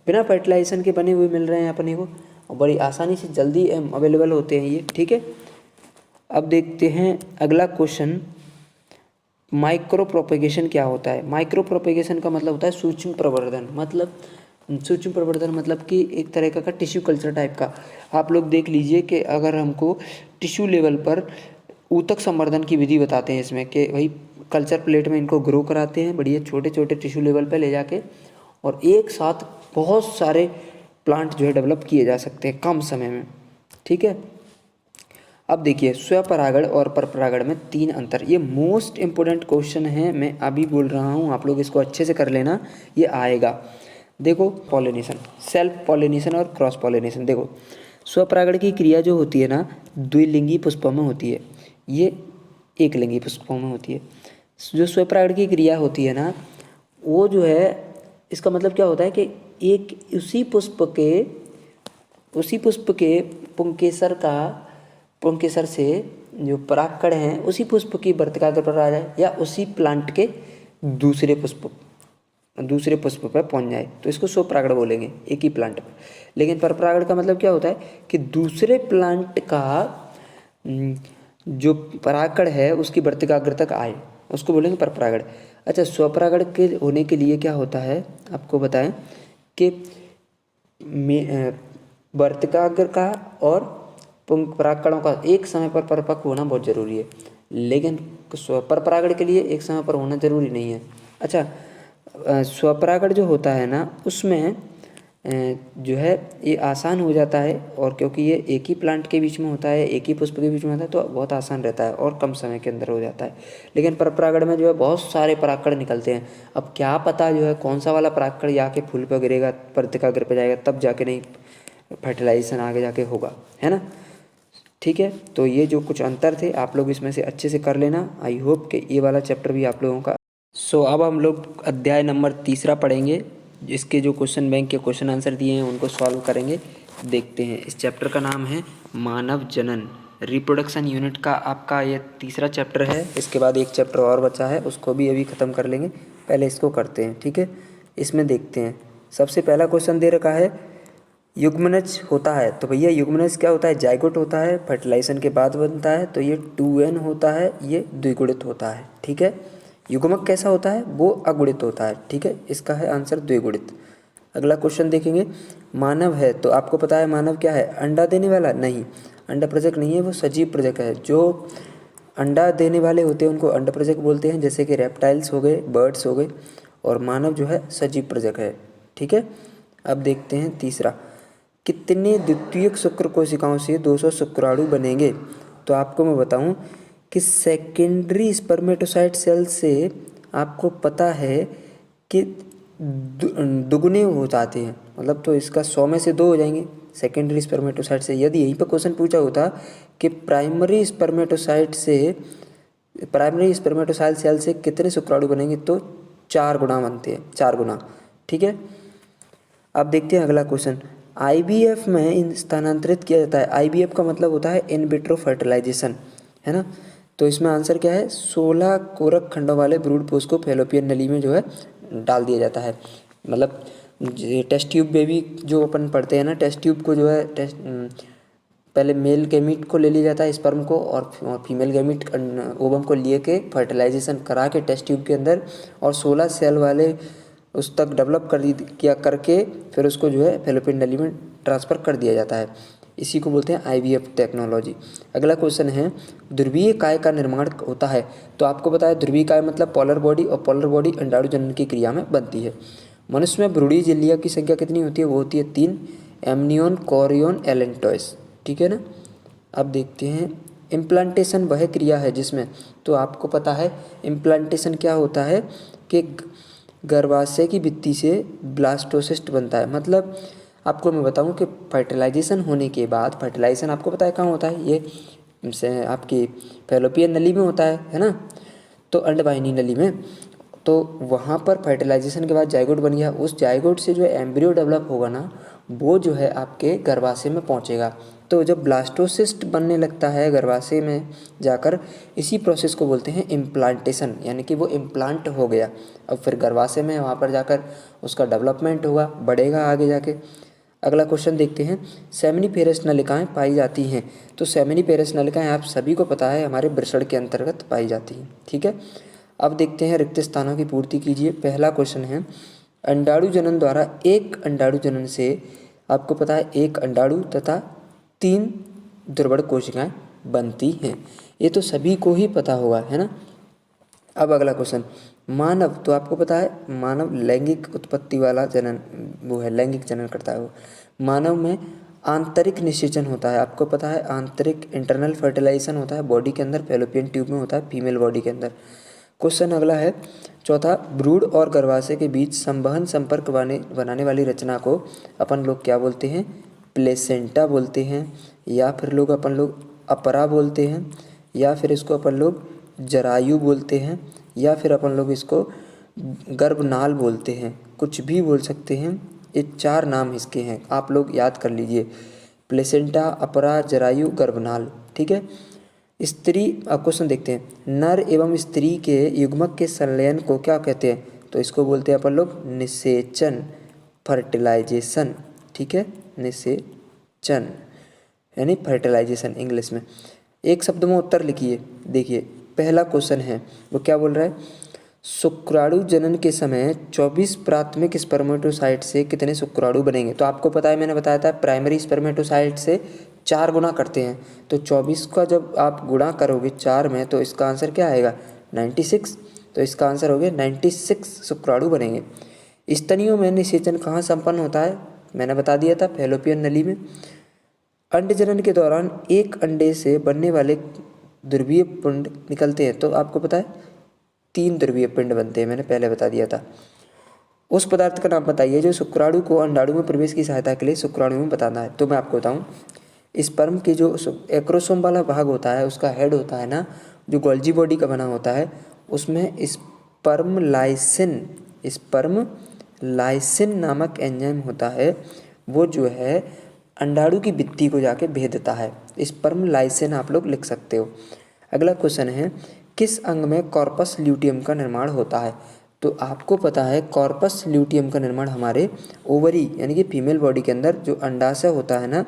बिना फर्टिलाइजेशन के बने हुए मिल रहे हैं अपने को, और बड़ी आसानी से जल्दी अवेलेबल होते हैं ये। ठीक है, अब देखते हैं अगला क्वेश्चन। माइक्रो प्रोपेगेशन क्या होता है। माइक्रो प्रोपेगेशन का मतलब होता है सूक्ष्म प्रवर्धन। मतलब सूक्ष्म प्रवर्धन मतलब कि एक तरह का टिश्यू कल्चर टाइप का। आप लोग देख लीजिए कि अगर हमको टिश्यू लेवल पर ऊतक संवर्धन की विधि बताते हैं इसमें, कि भाई कल्चर प्लेट में इनको ग्रो कराते हैं बढ़िया छोटे छोटे टिश्यू लेवल पर ले जाके, और एक साथ बहुत सारे प्लांट जो है डेवलप किए जा सकते हैं कम समय में। ठीक है, अब देखिए स्वपरागण और परपरागण में 3 अंतर। ये मोस्ट इम्पोर्टेंट क्वेश्चन है, मैं अभी बोल रहा हूँ, आप लोग इसको अच्छे से कर लेना, ये आएगा। देखो पॉलिनेशन, सेल्फ पॉलिनेशन और क्रॉस पॉलिनेशन। देखो स्वपरागण की क्रिया जो होती है ना, द्विलिंगी पुष्पों में होती है, ये एक लिंगी पुष्पों में होती है। जो स्वपरागण की क्रिया होती है ना, वो जो है, इसका मतलब क्या होता है कि एक उसी पुष्प के पुंकेसर से जो परागकण हैं उसी पुष्प की वर्तिकाग्र पर आ जाए, या उसी प्लांट के दूसरे पुष्प पर पहुंच जाए, तो इसको स्वपरागण बोलेंगे, एक ही प्लांट पर। लेकिन परपरागण का मतलब क्या होता है कि दूसरे प्लांट का जो परागकण है उसकी वर्तिकाग्र तक आए, उसको बोलेंगे परपरागण। अच्छा, स्वपरागण के होने के लिए क्या होता है आपको बताएं कि वर्तिकाग्र का और परागकणों का एक समय पर परिपक्व होना बहुत ज़रूरी है, लेकिन परपरागण के लिए एक समय पर होना ज़रूरी नहीं है। अच्छा, स्वपरागण जो होता है ना, उसमें जो है ये आसान हो जाता है, और क्योंकि ये एक ही प्लांट के बीच में होता है, एक ही पुष्प के बीच में होता है, तो बहुत आसान रहता है और कम समय के अंदर हो जाता है। लेकिन परपरागण में जो है बहुत सारे परागकण निकलते हैं। अब क्या पता जो है कौन सा वाला परागकण जाके फूल पर गिरेगा, पत्रिकाग्र पर जाएगा, तब जाके नहीं फर्टिलाइजेशन आगे जाके होगा, है ना। ठीक है, तो ये जो कुछ अंतर थे आप लोग इसमें से अच्छे से कर लेना। आई होप कि ये वाला चैप्टर भी आप लोगों का। अब हम लोग अध्याय नंबर 3 पढ़ेंगे। इसके जो क्वेश्चन बैंक के क्वेश्चन आंसर दिए हैं उनको सॉल्व करेंगे। देखते हैं, इस चैप्टर का नाम है मानव जनन। रिप्रोडक्शन यूनिट का आपका ये 3 चैप्टर है। इसके बाद एक चैप्टर और बचा है, उसको भी अभी ख़त्म कर लेंगे। पहले इसको करते हैं, ठीक है। इसमें देखते हैं, सबसे पहला क्वेश्चन दे रखा है युग्मनज होता है। तो भैया युग्मनज क्या होता है? जाइगोट होता है, फर्टिलाइजेशन के बाद बनता है, तो ये 2n होता है, ये द्विगुणित होता है, ठीक है। युग्मक कैसा होता है? वो अगुणित होता है, ठीक है। इसका है आंसर द्विगुणित। अगला क्वेश्चन देखेंगे, मानव है, तो आपको पता है मानव क्या है? अंडा देने वाला? नहीं, अंडा प्रजक नहीं है, वो सजीव प्रजक है। जो अंडा देने वाले होते हैं उनको अंड प्रजक बोलते हैं, जैसे कि रेप्टाइल्स हो गए, बर्ड्स हो गए, और मानव जो है सजीव प्रजक है, ठीक है। अब देखते हैं तीसरा, कितने द्वितीयक शुक्र कोशिकाओं से 200 शुक्राणु बनेंगे? तो आपको मैं बताऊं कि सेकेंडरी स्पर्मेटोसाइट सेल से आपको पता है कि दुगने हो जाते हैं, मतलब तो इसका 100 में से 2 हो जाएंगे सेकेंडरी स्पर्मेटोसाइट से। यदि यहीं पर क्वेश्चन पूछा होता कि प्राइमरी स्पर्मेटोसाइट सेल से कितने शुक्राणु बनेंगे, तो 4 गुना बनते हैं, 4 गुना, ठीक है। अब देखते हैं अगला क्वेश्चन, आईवीएफ में स्थानांतरित किया जाता है। आईवीएफ का मतलब होता है इन विट्रो फर्टिलाइजेशन, है ना। तो इसमें आंसर क्या है? 16 कोरक खंडों वाले ब्रूड पोष को फैलोपियन नली में जो है डाल दिया जाता है। मतलब टेस्ट ट्यूब बेबी जो अपन पढ़ते हैं ना, टेस्ट ट्यूब को जो है पहले मेल गैमीट को ले लिया जाता है, स्पर्म को, और फीमेल गैमीट ओवम को लिए के फर्टिलाइजेशन करा के टेस्ट ट्यूब के अंदर, और 16 सेल वाले उस तक डेवलप किया करके फिर उसको जो है फैलोपियन नली में ट्रांसफ़र कर दिया जाता है। इसी को बोलते हैं आईवीएफ टेक्नोलॉजी। अगला क्वेश्चन है, ध्रुवीय काय का निर्माण होता है। तो आपको पता है ध्रुवीय काय मतलब पोलर बॉडी, और पोलर बॉडी अंडाणु जनन की क्रिया में बनती है। मनुष्य में भ्रूणीय झिल्लियों की संख्या कितनी होती है? वो होती है 3, एमनियोन, कोरियोन, एलेंटोइस, ठीक है ना। अब देखते हैं, इम्प्लांटेशन वह क्रिया है जिसमें, तो आपको पता है इम्प्लांटेशन क्या होता है कि गर्भाशय की भित्ति से ब्लास्टोसिस्ट बनता है। मतलब आपको मैं बताऊं कि फर्टिलाइजेशन होने के बाद, फर्टिलाइजेशन आपको पता है कहाँ होता है? ये से आपकी फैलोपियन नली में होता है ना, तो अंडवाहिनी नली में। तो वहाँ पर फर्टिलाइजेशन के बाद जाइगोट बन गया, उस जाइगोट से जो एम्ब्रियो डेवलप होगा ना, वो जो है आपके गर्भाशय में पहुँचेगा। तो जब ब्लास्टोसिस्ट बनने लगता है गर्भाशय में जाकर, इसी प्रोसेस को बोलते हैं इम्प्लांटेशन, यानी कि वो इम्प्लांट हो गया। अब फिर गर्भाशय में वहाँ पर जाकर उसका डेवलपमेंट होगा, बढ़ेगा आगे जाके। अगला क्वेश्चन देखते हैं, सेमिनिफेरस नलिकाएँ पाई जाती हैं। तो सेमिनिफेरस नलिकाएँ आप सभी को पता है हमारे वृषण के अंतर्गत पाई जाती हैं, ठीक है। अब देखते हैं, रिक्त स्थानों की पूर्ति कीजिए। पहला क्वेश्चन है, अंडाणु जनन द्वारा एक अंडाणु जनन से आपको पता है एक अंडाणु तथा 3 ध्रुवण कोशिकाएं बनती हैं। ये तो सभी को ही पता होगा, है ना। अब अगला क्वेश्चन, मानव, तो आपको पता है मानव लैंगिक उत्पत्ति वाला जनन, वो है लैंगिक जनन करता है वो। मानव में आंतरिक निषेचन होता है, आपको पता है आंतरिक इंटरनल फर्टिलाइजेशन होता है बॉडी के अंदर, फैलोपियन ट्यूब में होता है फीमेल बॉडी के अंदर। क्वेश्चन अगला है चौथा, भ्रूण और गर्भाशय के बीच संवहन संपर्क बनाने वाली रचना को अपन लोग क्या बोलते हैं? प्लेसेंटा बोलते हैं, या फिर अपन लोग अपरा बोलते हैं, या फिर इसको अपन लोग जरायु बोलते हैं, या फिर अपन लोग इसको गर्भनाल बोलते हैं, कुछ भी बोल सकते हैं। ये 4 नाम इसके हैं, आप लोग याद कर लीजिए, प्लेसेंटा, अपरा, जरायु, गर्भनाल, ठीक है। स्त्री, क्वेश्चन देखते हैं, नर एवं स्त्री के युग्मक के संलयन को क्या कहते हैं? तो इसको बोलते हैं अपन लोग निषेचन, फर्टिलाइजेशन, ठीक है, निषेचन यानी फर्टिलाइजेशन इंग्लिश में। एक शब्द में उत्तर लिखिए। देखिए पहला क्वेश्चन है वो क्या बोल रहा है, शुक्राणु जनन के समय 24 प्राथमिक स्पर्मेटोसाइट से कितने शुक्राणु बनेंगे? तो आपको पता है, मैंने बताया था प्राइमरी स्पर्मेटोसाइट से 4 गुना करते हैं, तो 24 का जब आप गुणा करोगे 4 में तो इसका आंसर क्या आएगा? 96। तो इसका आंसर हो गया 96 शुक्राणु बनेंगे। स्तनियों में निषेचन कहाँ संपन्न होता है? मैंने बता दिया था, फैलोपियन नली में। अंड जनन के दौरान एक अंडे से बनने वाले ध्रुवीय पिंड निकलते हैं, तो आपको पता है 3 ध्रुवीय पिंड बनते हैं, मैंने पहले बता दिया था। उस पदार्थ का नाम बताइए जो शुक्राणु को अंडाणु में प्रवेश की सहायता के लिए शुक्राणु में बताना है। तो मैं आपको बताऊं, स्पर्म के जो एक्रोसोम वाला भाग होता है, उसका हेड होता है ना, जो गोल्जी बॉडी का बना होता है, उसमें स्पर्म लाइसिन नामक एंजाइम होता है, वो जो है अंडाणु की भित्ति को जाके भेदता है। स्पर्म लाइसिन आप लोग लिख सकते हो। अगला क्वेश्चन है, किस अंग में कॉर्पस ल्यूटियम का निर्माण होता है? तो आपको पता है कॉर्पस ल्यूटियम का निर्माण हमारे ओवरी यानी कि फीमेल बॉडी के अंदर जो अंडाशय होता है ना,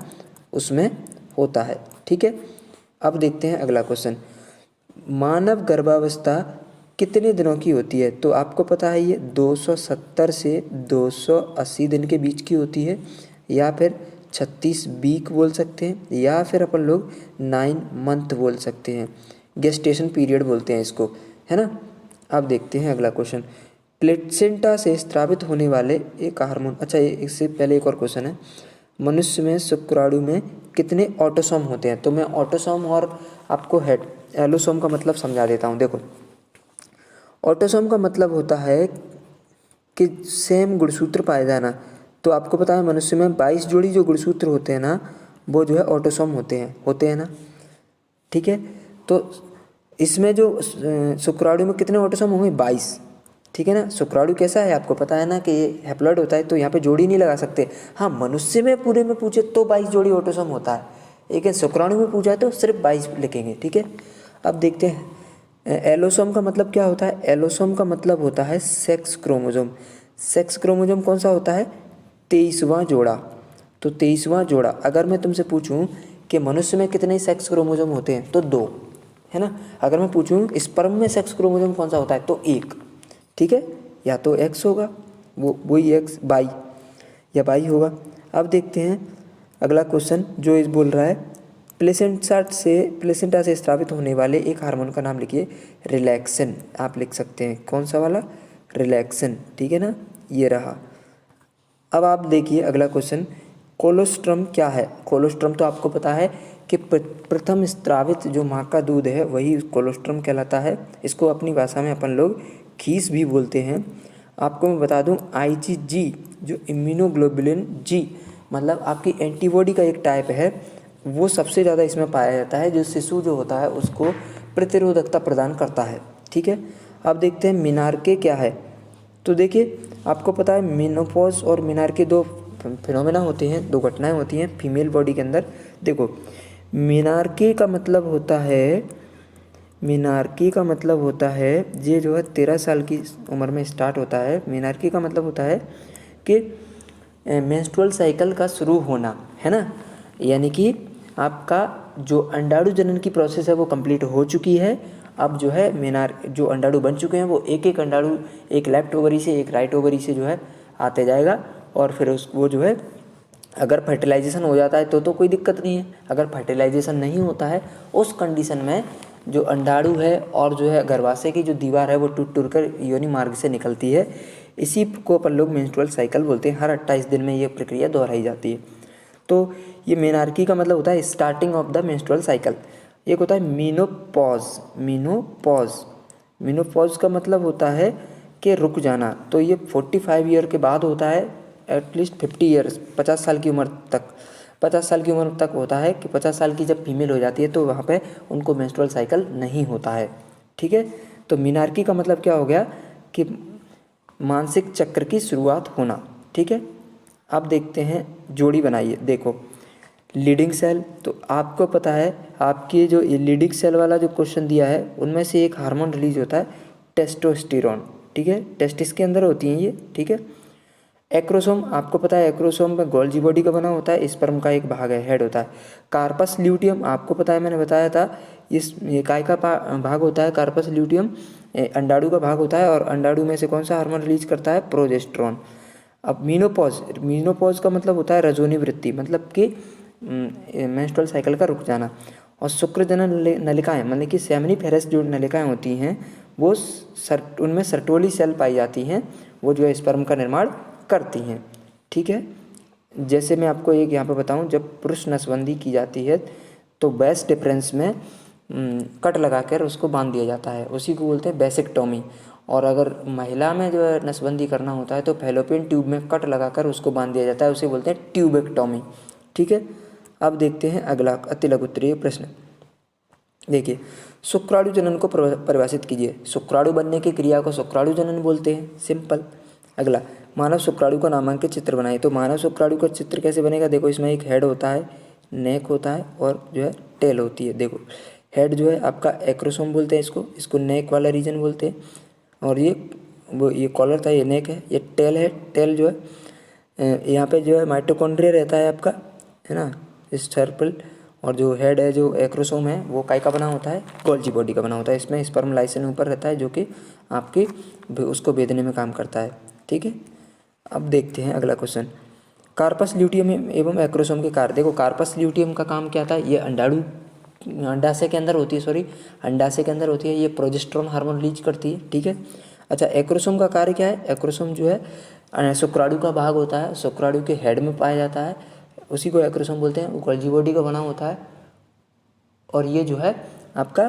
उसमें होता है। ठीक है, अब देखते हैं अगला क्वेश्चन। मानव गर्भावस्था कितने दिनों की होती है? तो आपको पता है ये 270 से 280 दिन के बीच की होती है, या फिर 36 वीक बोल सकते हैं, या फिर अपन लोग 9 मंथ बोल सकते हैं। गेस्टेशन पीरियड बोलते हैं इसको, है ना। अब देखते हैं अगला क्वेश्चन। प्लेसेंटा से स्रावित होने वाले एक हार्मोन, अच्छा इससे पहले एक और क्वेश्चन है, मनुष्य में शुक्राणु में कितने ऑटोसोम होते हैं? तो मैं ऑटोसोम और आपको एलोसोम का मतलब समझा देता हूँ। देखो, ऑटोसोम का मतलब होता है कि सेम गुणसूत्र पाए जाना। तो आपको पता है मनुष्य में 22 जोड़ी जो गुणसूत्र होते हैं ना, वो जो है ऑटोसोम होते हैं ना। ठीक है, तो इसमें जो शुक्राणु में कितने ऑटोसोम होंगे? 22। ठीक है ना। शुक्राणु कैसा है आपको पता है ना कि ये हैप्लॉइड होता है, तो यहाँ पे जोड़ी नहीं लगा सकते। हाँ, मनुष्य में पूरे में पूछे तो 22 जोड़ी ऑटोसोम होता है, लेकिन शुक्राणु में पूछा है तो सिर्फ 22 लिखेंगे। ठीक है, अब देखते हैं एलोसोम का मतलब क्या होता है? एलोसोम का मतलब होता है सेक्स क्रोमोसोम। सेक्स क्रोमोसोम कौन सा होता है? 23वां जोड़ा। तो 23वां जोड़ा, अगर मैं तुमसे पूछूं कि मनुष्य में कितने सेक्स क्रोमोसोम होते हैं, तो 2, है ना। अगर मैं पूछूं स्पर्म में सेक्स क्रोमोसोम कौन सा होता है, तो 1। ठीक है, या तो एक्स होगा, वही एक्स बाई या बाई होगा। अब देखते हैं अगला क्वेश्चन जो इस बोल रहा है, प्लेसेंटा से स्रावित होने वाले एक हार्मोन का नाम लिखिए। रिलैक्सिन आप लिख सकते हैं। कौन सा वाला? रिलैक्सिन। ठीक है ना, ये रहा। अब आप देखिए अगला क्वेश्चन, कोलोस्ट्रम क्या है? कोलोस्ट्रम तो आपको पता है कि प्रथम स्रावित जो माँ का दूध है वही कोलोस्ट्रम कहलाता है। इसको अपनी भाषा में अपन लोग खीस भी बोलते हैं। आपको मैं बता दूं, IgG जो इम्यूनोग्लोबुलिन जी मतलब आपकी एंटीबॉडी का एक टाइप है, वो सबसे ज़्यादा इसमें पाया जाता है, जो शिशु जो होता है उसको प्रतिरोधकता प्रदान करता है। ठीक है, अब देखते हैं मिनार्के क्या है। तो देखिए आपको पता है मेनोपॉज और मिनार्के 2 फिनोमेना होते हैं, 2 घटनाएं होती हैं फीमेल बॉडी के अंदर। देखो, मिनार्के का मतलब होता है ये जो है 13 साल की उम्र में स्टार्ट होता है। मिनार्के का मतलब होता है कि मेंस्ट्रुअल साइकिल का शुरू होना, है ना। यानी कि आपका जो अंडाणु जनन की प्रोसेस है वो कंप्लीट हो चुकी है। अब जो है जो अंडाणु बन चुके हैं वो एक एक अंडाणु एक लेफ्ट ओवरी से एक राइट ओवरी से जो है आते जाएगा, और फिर वो जो है अगर फर्टिलाइजेशन हो जाता है तो कोई दिक्कत नहीं है। अगर फर्टिलाइजेशन नहीं होता है उस कंडीशन में जो अंडाणु है और जो है गर्भाशय की जो दीवार है वो टूट कर योनि मार्ग से निकलती है। इसी को अपन लोग मेंस्ट्रुअल साइकिल बोलते हैं। हर 28 दिन में ये प्रक्रिया दोहराई जाती है। तो ये मेनार्की का मतलब होता है starting of the menstrual cycle. एक होता है मीनोपॉज का मतलब होता है कि रुक जाना। तो ये 45 ईयर के बाद होता है, एटलीस्ट 50 ईयर्स 50 साल की उम्र तक होता है कि 50 साल की जब फीमेल हो जाती है तो वहाँ पे उनको मेंस्ट्रुअल साइकिल नहीं होता है। ठीक है, तो मीनार्की का मतलब क्या हो गया कि मानसिक चक्र की शुरुआत होना। ठीक है, अब देखते हैं जोड़ी बनाइए। देखो, लीडिंग सेल, तो आपको पता है आपके जो ये लीडिंग सेल वाला जो क्वेश्चन दिया है उनमें से एक हार्मोन रिलीज होता है टेस्टोस्टेरोन। ठीक है, टेस्टिस के अंदर होती हैं ये। ठीक है, एक्रोसोम, आपको पता है एक्रोसोम में गोल्जी बॉडी का बना होता है, स्पर्म का एक भाग है, हेड होता है। कार्पस ल्यूटियम आपको पता है, मैंने बताया था ये काय का भाग होता है कार्पस ल्यूटियम, अंडाणु का भाग होता है और अंडाणु में से कौन सा हार्मोन रिलीज करता है? प्रोजेस्टेरोन। अब मीनोपॉज का मतलब होता है रजोनी वृत्ति, मतलब कि मेंस्ट्रुअल साइकिल का रुक जाना। और शुक्रजनन नलिकाएं मतलब कि सेमिनिफेरस जो नलिकाएं होती हैं वो उनमें सर्टोली सेल पाई जाती हैं, वो जो है स्पर्म का निर्माण करती हैं। ठीक है, जैसे मैं आपको एक यहाँ पे बताऊँ, जब पुरुष नसबंदी की जाती है तो बेस डिफरेंस में कट लगाकर उसको बांध दिया जाता है, उसी को बोलते हैं बेसिक्टोमी। और अगर महिला में जो है नसबंदी करना होता है तो फैलोपियन ट्यूब में कट लगाकर उसको बांध दिया जाता है, उसे बोलते हैं ट्यूबेक्टोमी। ठीक है, अब देखते हैं अगला अति लघु उत्तरीय प्रश्न। देखिए, शुक्राणु जनन को परिभाषित कीजिए। शुक्राणु बनने की क्रिया को शुक्राणु जनन बोलते हैं, सिंपल। अगला, मानव शुक्राणु का नामांकित चित्र बनाइए। तो मानव शुक्राणु का चित्र कैसे बनेगा? देखो, इसमें एक हेड होता है, नेक होता है और जो है टेल होती है। देखो, हेड जो है आपका एक्रोसोम बोलते हैं इसको नेक वाला रीजन बोलते हैं। और ये कॉलर था, ये नेक है, ये टेल है। टेल जो है यहाँ पे जो है माइटोकॉन्ड्रिया रहता है आपका, है ना, सर्पल। और जो हेड है, जो एक्रोसोम है, वो काय का बना होता है? गोल्जी बॉडी का बना होता है। इसमें स्पर्म लाइसेन ऊपर रहता है जो कि आपके उसको भेदने में काम करता है। ठीक है, अब देखते हैं अगला क्वेश्चन। कार्पस ल्यूटियम एवं एक्रोसोम के कार्य। देखो, कार्पस ल्यूटियम का काम क्या था? ये अंडाशय के अंदर होती है, अंडाशय के अंदर होती है, ये प्रोजेस्टेरोन हार्मोन रिलीज करती है। ठीक है, अच्छा, एक्रोसोम का कार्य क्या है? एक्रोसोम जो है शुक्राणु का भाग होता है, शुक्राणु के हेड में पाया जाता है, उसी को एक्रोसोम बोलते हैं। वो गोल्जी बॉडी का बना होता है और ये जो है आपका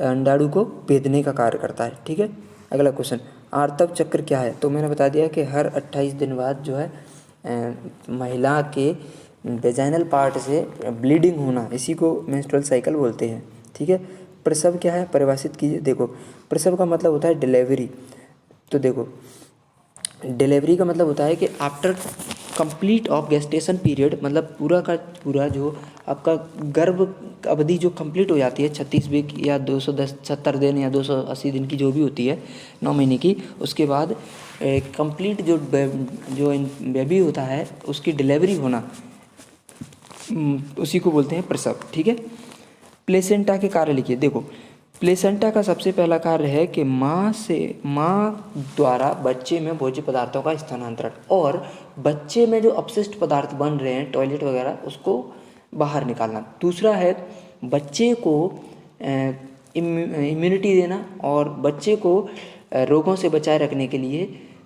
अंडाणु को भेदने का कार्य करता है। ठीक है, अगला क्वेश्चन, आर्तव चक्र क्या है? तो मैंने बता दिया कि हर 28 दिन बाद जो है महिला के वेजाइनल पार्ट से ब्लीडिंग होना, इसी को मेंस्ट्रुअल साइकिल बोलते हैं। ठीक है, प्रसव क्या है? परिभाषित कीजिए। देखो, प्रसव का मतलब होता है डिलीवरी। तो देखो, डिलीवरी का मतलब होता है कि after complete of gestation period, मतलब पूरा का पूरा जो आपका गर्भ अवधि जो कंप्लीट हो जाती है 36 वीक या 270 दिन या 280 दिन की जो भी होती है, 9 महीने की, उसके बाद कंप्लीट जो बेबी होता है उसकी डिलीवरी होना, उसी को बोलते हैं प्रसव। ठीक है, प्लेसेंटा के कार्य लिखिए। देखो, प्लेसेंटा का सबसे पहला कार्य है कि माँ द्वारा बच्चे में भोज्य पदार्थों का स्थानांतरण और बच्चे में जो अपशिष्ट पदार्थ बन रहे हैं टॉयलेट वगैरह, उसको बाहर निकालना। दूसरा है बच्चे को इम्यूनिटी देना और बच्चे को रोगों से बचाए रखने के लिए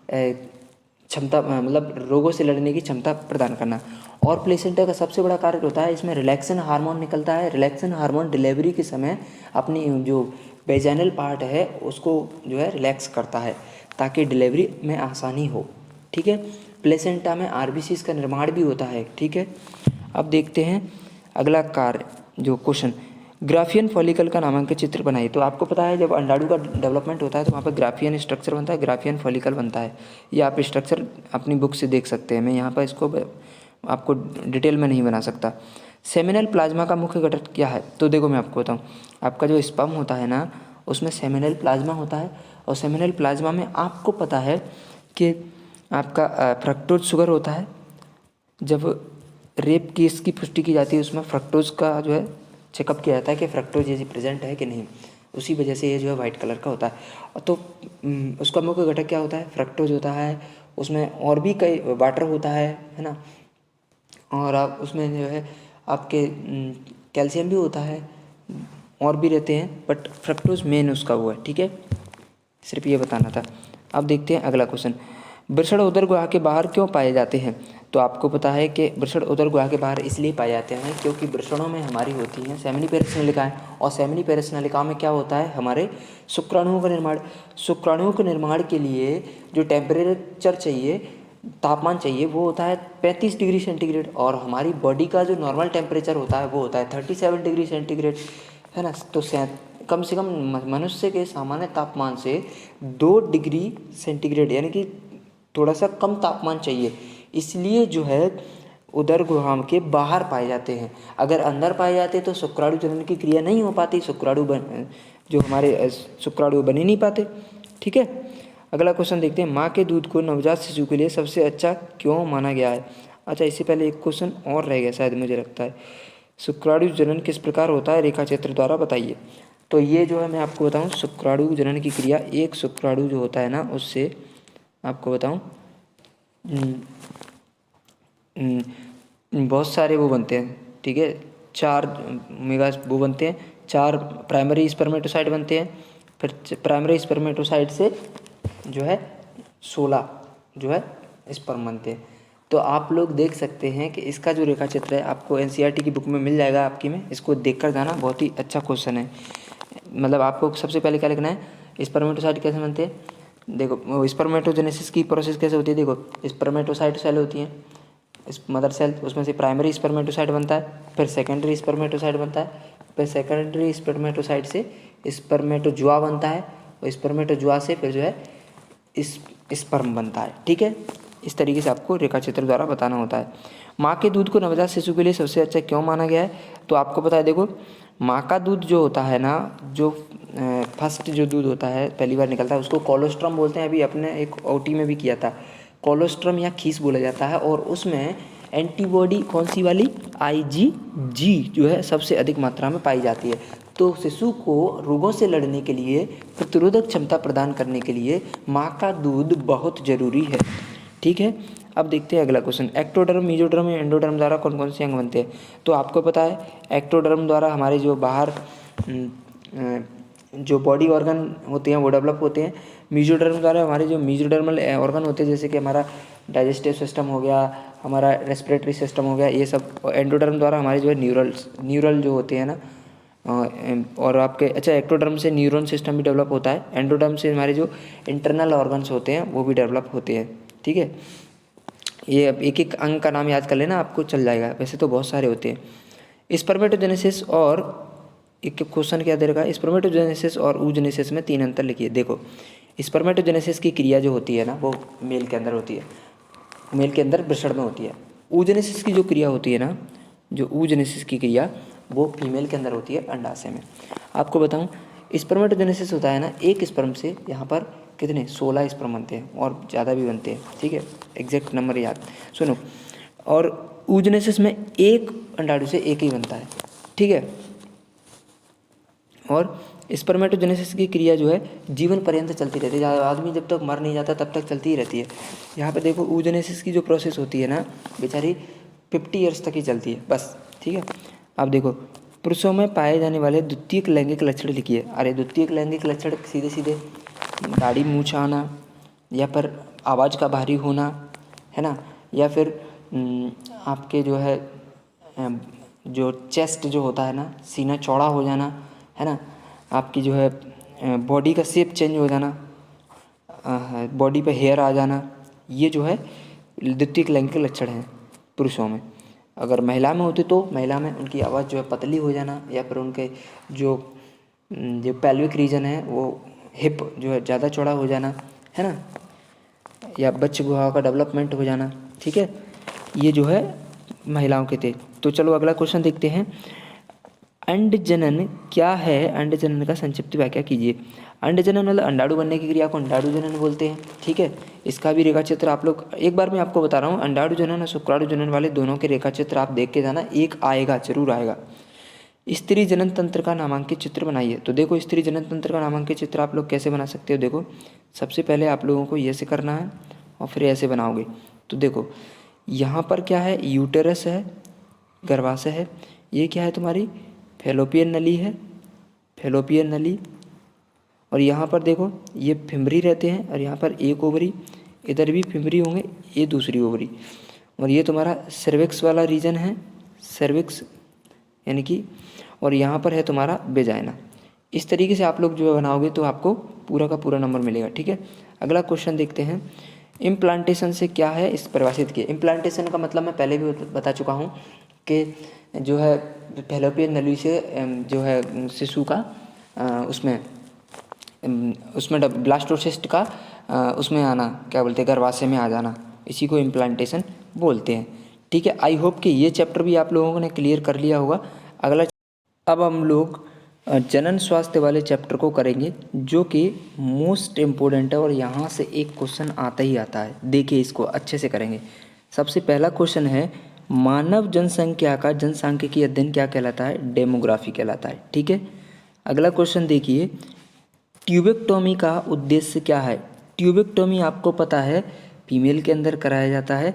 क्षमता, मतलब रोगों से लड़ने की क्षमता प्रदान करना। और प्लेसेंटा का सबसे बड़ा कार्य होता है, इसमें रिलैक्सन हार्मोन निकलता है। रिलैक्सन हार्मोन डिलीवरी के समय अपनी जो वेजाइनल पार्ट है उसको जो है रिलैक्स करता है ताकि डिलीवरी में आसानी हो। ठीक है, प्लेसेंटा में आरबीसीज का निर्माण भी होता है। ठीक है, अब देखते हैं अगला कार्य, जो क्वेश्चन, ग्राफियन फॉलिकल का नामांकित चित्र बनाइए। तो आपको पता है जब अंडाणु का डेवलपमेंट होता है तो वहाँ पर ग्राफियन स्ट्रक्चर बनता है, ग्राफियन फॉलिकल बनता है। ये आप स्ट्रक्चर अपनी बुक से देख सकते हैं, मैं यहाँ पर इसको आपको डिटेल में नहीं बना सकता। सेमिनल प्लाज्मा का मुख्य घटक क्या है? तो देखो, मैं आपको बताऊँ, आपका जो स्पर्म होता है ना, उसमें सेमिनल प्लाज्मा होता है और सेमिनल प्लाज्मा में आपको पता है कि आपका फ्रक्टोज शुगर होता है। जब रेप केस की पुष्टि की जाती है उसमें फ्रक्टोज का जो है चेकअप किया जाता है कि फ्रक्टोज ये प्रेजेंट है कि नहीं, उसी वजह से ये जो है वाइट कलर का होता है। तो उसका मुख्य घटक क्या होता है? फ्रक्टोज होता है। उसमें और भी कई वाटर होता है ना, और आप उसमें जो है आपके कैल्शियम भी होता है, और भी रहते हैं, बट फ्रक्टोज मेन उसका वो है। ठीक है, सिर्फ ये बताना था। अब देखते हैं अगला क्वेश्चन, वृषण उदर गुहा के बाहर क्यों पाए जाते हैं? तो आपको पता है कि वृषण उदर गुहा के बाहर इसलिए पाए जाते हैं क्योंकि वृषणों में हमारी होती हैं सेमिनिपेरस नलिकाएं, और सेमिनिपेरस नलिकाओं में क्या होता है? हमारे शुक्राणुओं का निर्माण। शुक्राणुओं के निर्माण के लिए जो टेम्परेचर चाहिए, तापमान चाहिए, वो होता है 35 डिग्री सेंटीग्रेड, और हमारी बॉडी का जो नॉर्मल टेम्परेचर होता है वो होता है 37 डिग्री सेंटीग्रेड, है ना। तो कम से कम मनुष्य के सामान्य तापमान से 2 डिग्री सेंटीग्रेड यानी कि थोड़ा सा कम तापमान चाहिए, इसलिए जो है उदर गुहा के बाहर पाए जाते हैं। अगर अंदर पाए जाते तो शुक्राणु जनन की क्रिया नहीं हो पाती, जो हमारे शुक्राणु बन ही नहीं पाते। ठीक है, अगला क्वेश्चन देखते हैं, माँ के दूध को नवजात शिशु के लिए सबसे अच्छा क्यों माना गया है? अच्छा, इससे पहले एक क्वेश्चन और रह गया शायद, मुझे लगता है, शुक्राणु जनन किस प्रकार होता है? रेखा चित्र द्वारा बताइए। तो ये जो है मैं आपको बताऊं शुक्राणु जनन की क्रिया, एक शुक्राणु जो होता है ना उससे आपको बताऊं बहुत सारे वो बनते हैं, ठीक है, 4 मेगा वो बनते हैं, 4 प्राइमरी स्पर्मेटोसाइट बनते हैं, फिर प्राइमरी स्पर्मेटोसाइट से जो है 16 जो है स्पर्म बनते हैं। तो आप लोग देख सकते हैं कि इसका जो रेखा चित्र है आपको एनसीईआरटी की बुक में मिल जाएगा आपकी में, इसको देख कर जाना, बहुत ही अच्छा क्वेश्चन है। मतलब आपको सबसे पहले क्या लिखना है, स्पर्मेटोसाइट कैसे बनते हैं। देखो स्पर्मेटोजेनेसिस की प्रोसेस कैसे होती है, देखो स्पर्मेटोसाइट सेल होती हैं, इस मदर सेल, उसमें से प्राइमरी स्पर्मेटोसाइट बनता है, फिर सेकेंडरी स्पर्मेटोसाइट बनता है, फिर सेकेंडरी स्पर्मेटोसाइट से स्पर्मेटोजुआ बनता है, और स्पर्मेटोजुआ से फिर जो है इस स्पर्म बनता है, ठीक है। इस तरीके से आपको रेखा चित्र द्वारा बताना होता है। माँ के दूध को नवजात शिशु के लिए सबसे अच्छा क्यों माना गया है, तो आपको पता है, देखो माँ का दूध जो होता है ना, जो फर्स्ट जो दूध होता है पहली बार निकलता है उसको कोलोस्ट्रम बोलते हैं। अभी अपने एक ओटी में भी किया था, कोलोस्ट्रम या खीस बोला जाता है, और उसमें एंटीबॉडी कौन सी वाली, IgG जो है सबसे अधिक मात्रा में पाई जाती है। तो शिशु को रोगों से लड़ने के लिए, प्रतिरोधक क्षमता प्रदान करने के लिए माँ का दूध बहुत ज़रूरी है, ठीक है। अब देखते हैं अगला क्वेश्चन, एक्टोडर्म, मेसोडर्म या एंडोडर्म द्वारा कौन कौन से अंग बनते हैं। तो आपको पता है एक्टोडर्म द्वारा हमारे जो बाहर जो बॉडी ऑर्गन होते हैं वो डेवलप होते हैं। मेसोडर्म द्वारा हमारे जो मेसोडर्मल ऑर्गन होते हैं, जैसे कि हमारा डाइजेस्टिव सिस्टम हो गया, हमारा रेस्पिरेटरी सिस्टम हो गया, ये सब। एंडोडर्म द्वारा हमारे जो है न्यूरल जो होते हैं ना, और आपके अच्छा एक्टोडर्म से न्यूरॉन सिस्टम भी डेवलप होता है, एंडोडर्म से हमारे जो इंटरनल ऑर्गन्स होते हैं वो भी डेवलप होते हैं, ठीक है। ये अब एक एक अंग का नाम याद कर लेना, आपको चल जाएगा, वैसे तो बहुत सारे होते हैं। स्पर्मेटोजेनेसिस और एक क्वेश्चन क्या दे रखा है, स्पर्मेटोजेनेसिस और oogenesis में 3 अंतर लिखिए। देखो स्पर्मेटोजेनेसिस की क्रिया जो होती है ना वो मेल के अंदर होती है, मेल के अंदर वृषण में होती है। oogenesis की जो क्रिया होती है ना, जो oogenesis की क्रिया वो फीमेल के अंदर होती है, अंडाशय में। आपको बताऊं स्पर्मेटोजेनेसिस होता है ना, एक स्पर्म से यहाँ पर कितने 16 स्पर्म बनते हैं, और ज़्यादा भी बनते हैं, ठीक है, एग्जैक्ट नंबर याद सुनो। और oogenesis में एक अंडाणु से एक ही बनता है, ठीक है। और स्पर्मेटोजेनेसिस की क्रिया जो है जीवन पर्यंत चलती रहती है, आदमी जब तक मर नहीं जाता तब तक चलती ही रहती है। यहाँ पे देखो oogenesis की जो प्रोसेस होती है ना बेचारी 50 ईयर्स तक ही चलती है बस, ठीक है। अब देखो पुरुषों में पाए जाने वाले द्वितीयक लैंगिक लक्षण लिखिए। अरे द्वितीयक लैंगिक लक्षण सीधे सीधे दाढ़ी मूंछ आना, या फिर आवाज़ का भारी होना, है ना, या फिर आपके जो है जो चेस्ट जो होता है ना, सीना चौड़ा हो जाना, है ना, आपकी जो है बॉडी का शेप चेंज हो जाना, बॉडी पे हेयर आ जाना, ये जो है द्वितीयक लैंगिक लक्षण हैं पुरुषों में। अगर महिला में होते तो महिला में उनकी आवाज़ जो है पतली हो जाना, या फिर उनके जो पेल्विक रीजन है वो हिप जो है ज़्यादा चौड़ा हो जाना, है ना, या बच्चे गुहा का डेवलपमेंट हो जाना, ठीक है। ये जो है महिलाओं के थे। तो चलो अगला क्वेश्चन देखते हैं, अंडजनन क्या है, अंडजनन का संक्षिप्त व्याख्या कीजिए। अंडजनन मतलब अंडाणु बनने की क्रिया को अंडाणु जनन बोलते हैं, ठीक है। इसका भी रेखा चित्र आप लोग एक बार मैं आपको बता रहा हूँ, अंडाणु जनन और शुक्राणु जनन वाले दोनों के रेखा चित्र आप देख के जाना, एक आएगा जरूर आएगा। स्त्री जनन तंत्र का नामांकित चित्र बनाइए। तो देखो स्त्री जनन तंत्र का नामांकित चित्र आप लोग कैसे बना सकते हो, देखो सबसे पहले आप लोगों को ये से करना है और फिर ऐसे बनाओगे। तो देखो यहाँ पर क्या है, यूटेरस है, गर्भाशय है, ये क्या है तुम्हारी फैलोपियन नली है, फैलोपियन नली, और यहाँ पर देखो ये फिमरी रहते हैं, और यहाँ पर एक ओवरी, इधर भी फिमरी होंगे, ये दूसरी ओवरी, और ये तुम्हारा सर्विक्स वाला रीजन है, सर्विक्स यानी कि, और यहाँ पर है तुम्हारा वेजाइना। इस तरीके से आप लोग जो है बनाओगे तो आपको पूरा का पूरा नंबर मिलेगा, ठीक है। अगला क्वेश्चन देखते हैं, इम्प्लांटेशन से क्या है इस परिभाषित किए। इम्प्लांटेशन का मतलब मैं पहले भी बता चुका हूँ कि जो है फैलोपियन नली से जो है शिशु का उसमें ब्लास्टोसिस्ट का उसमें आना, क्या बोलते हैं, गर्भाशय में आ जाना, इसी को इम्प्लांटेशन बोलते हैं, ठीक है। आई होप कि ये चैप्टर भी आप लोगों ने क्लियर कर लिया होगा। अगला अब हम लोग जनन स्वास्थ्य वाले चैप्टर को करेंगे, जो कि मोस्ट इम्पोर्टेंट है, और यहाँ से एक क्वेश्चन आता ही आता है। देखिए इसको अच्छे से करेंगे। सबसे पहला क्वेश्चन है, मानव जनसंख्या का जनसांख्यिकीय अध्ययन क्या कहलाता है, डेमोग्राफी कहलाता है, ठीक है। अगला क्वेश्चन देखिए, ट्यूबेक्टोमी का उद्देश्य क्या है। ट्यूबेक्टोमी आपको पता है फीमेल के अंदर कराया जाता है,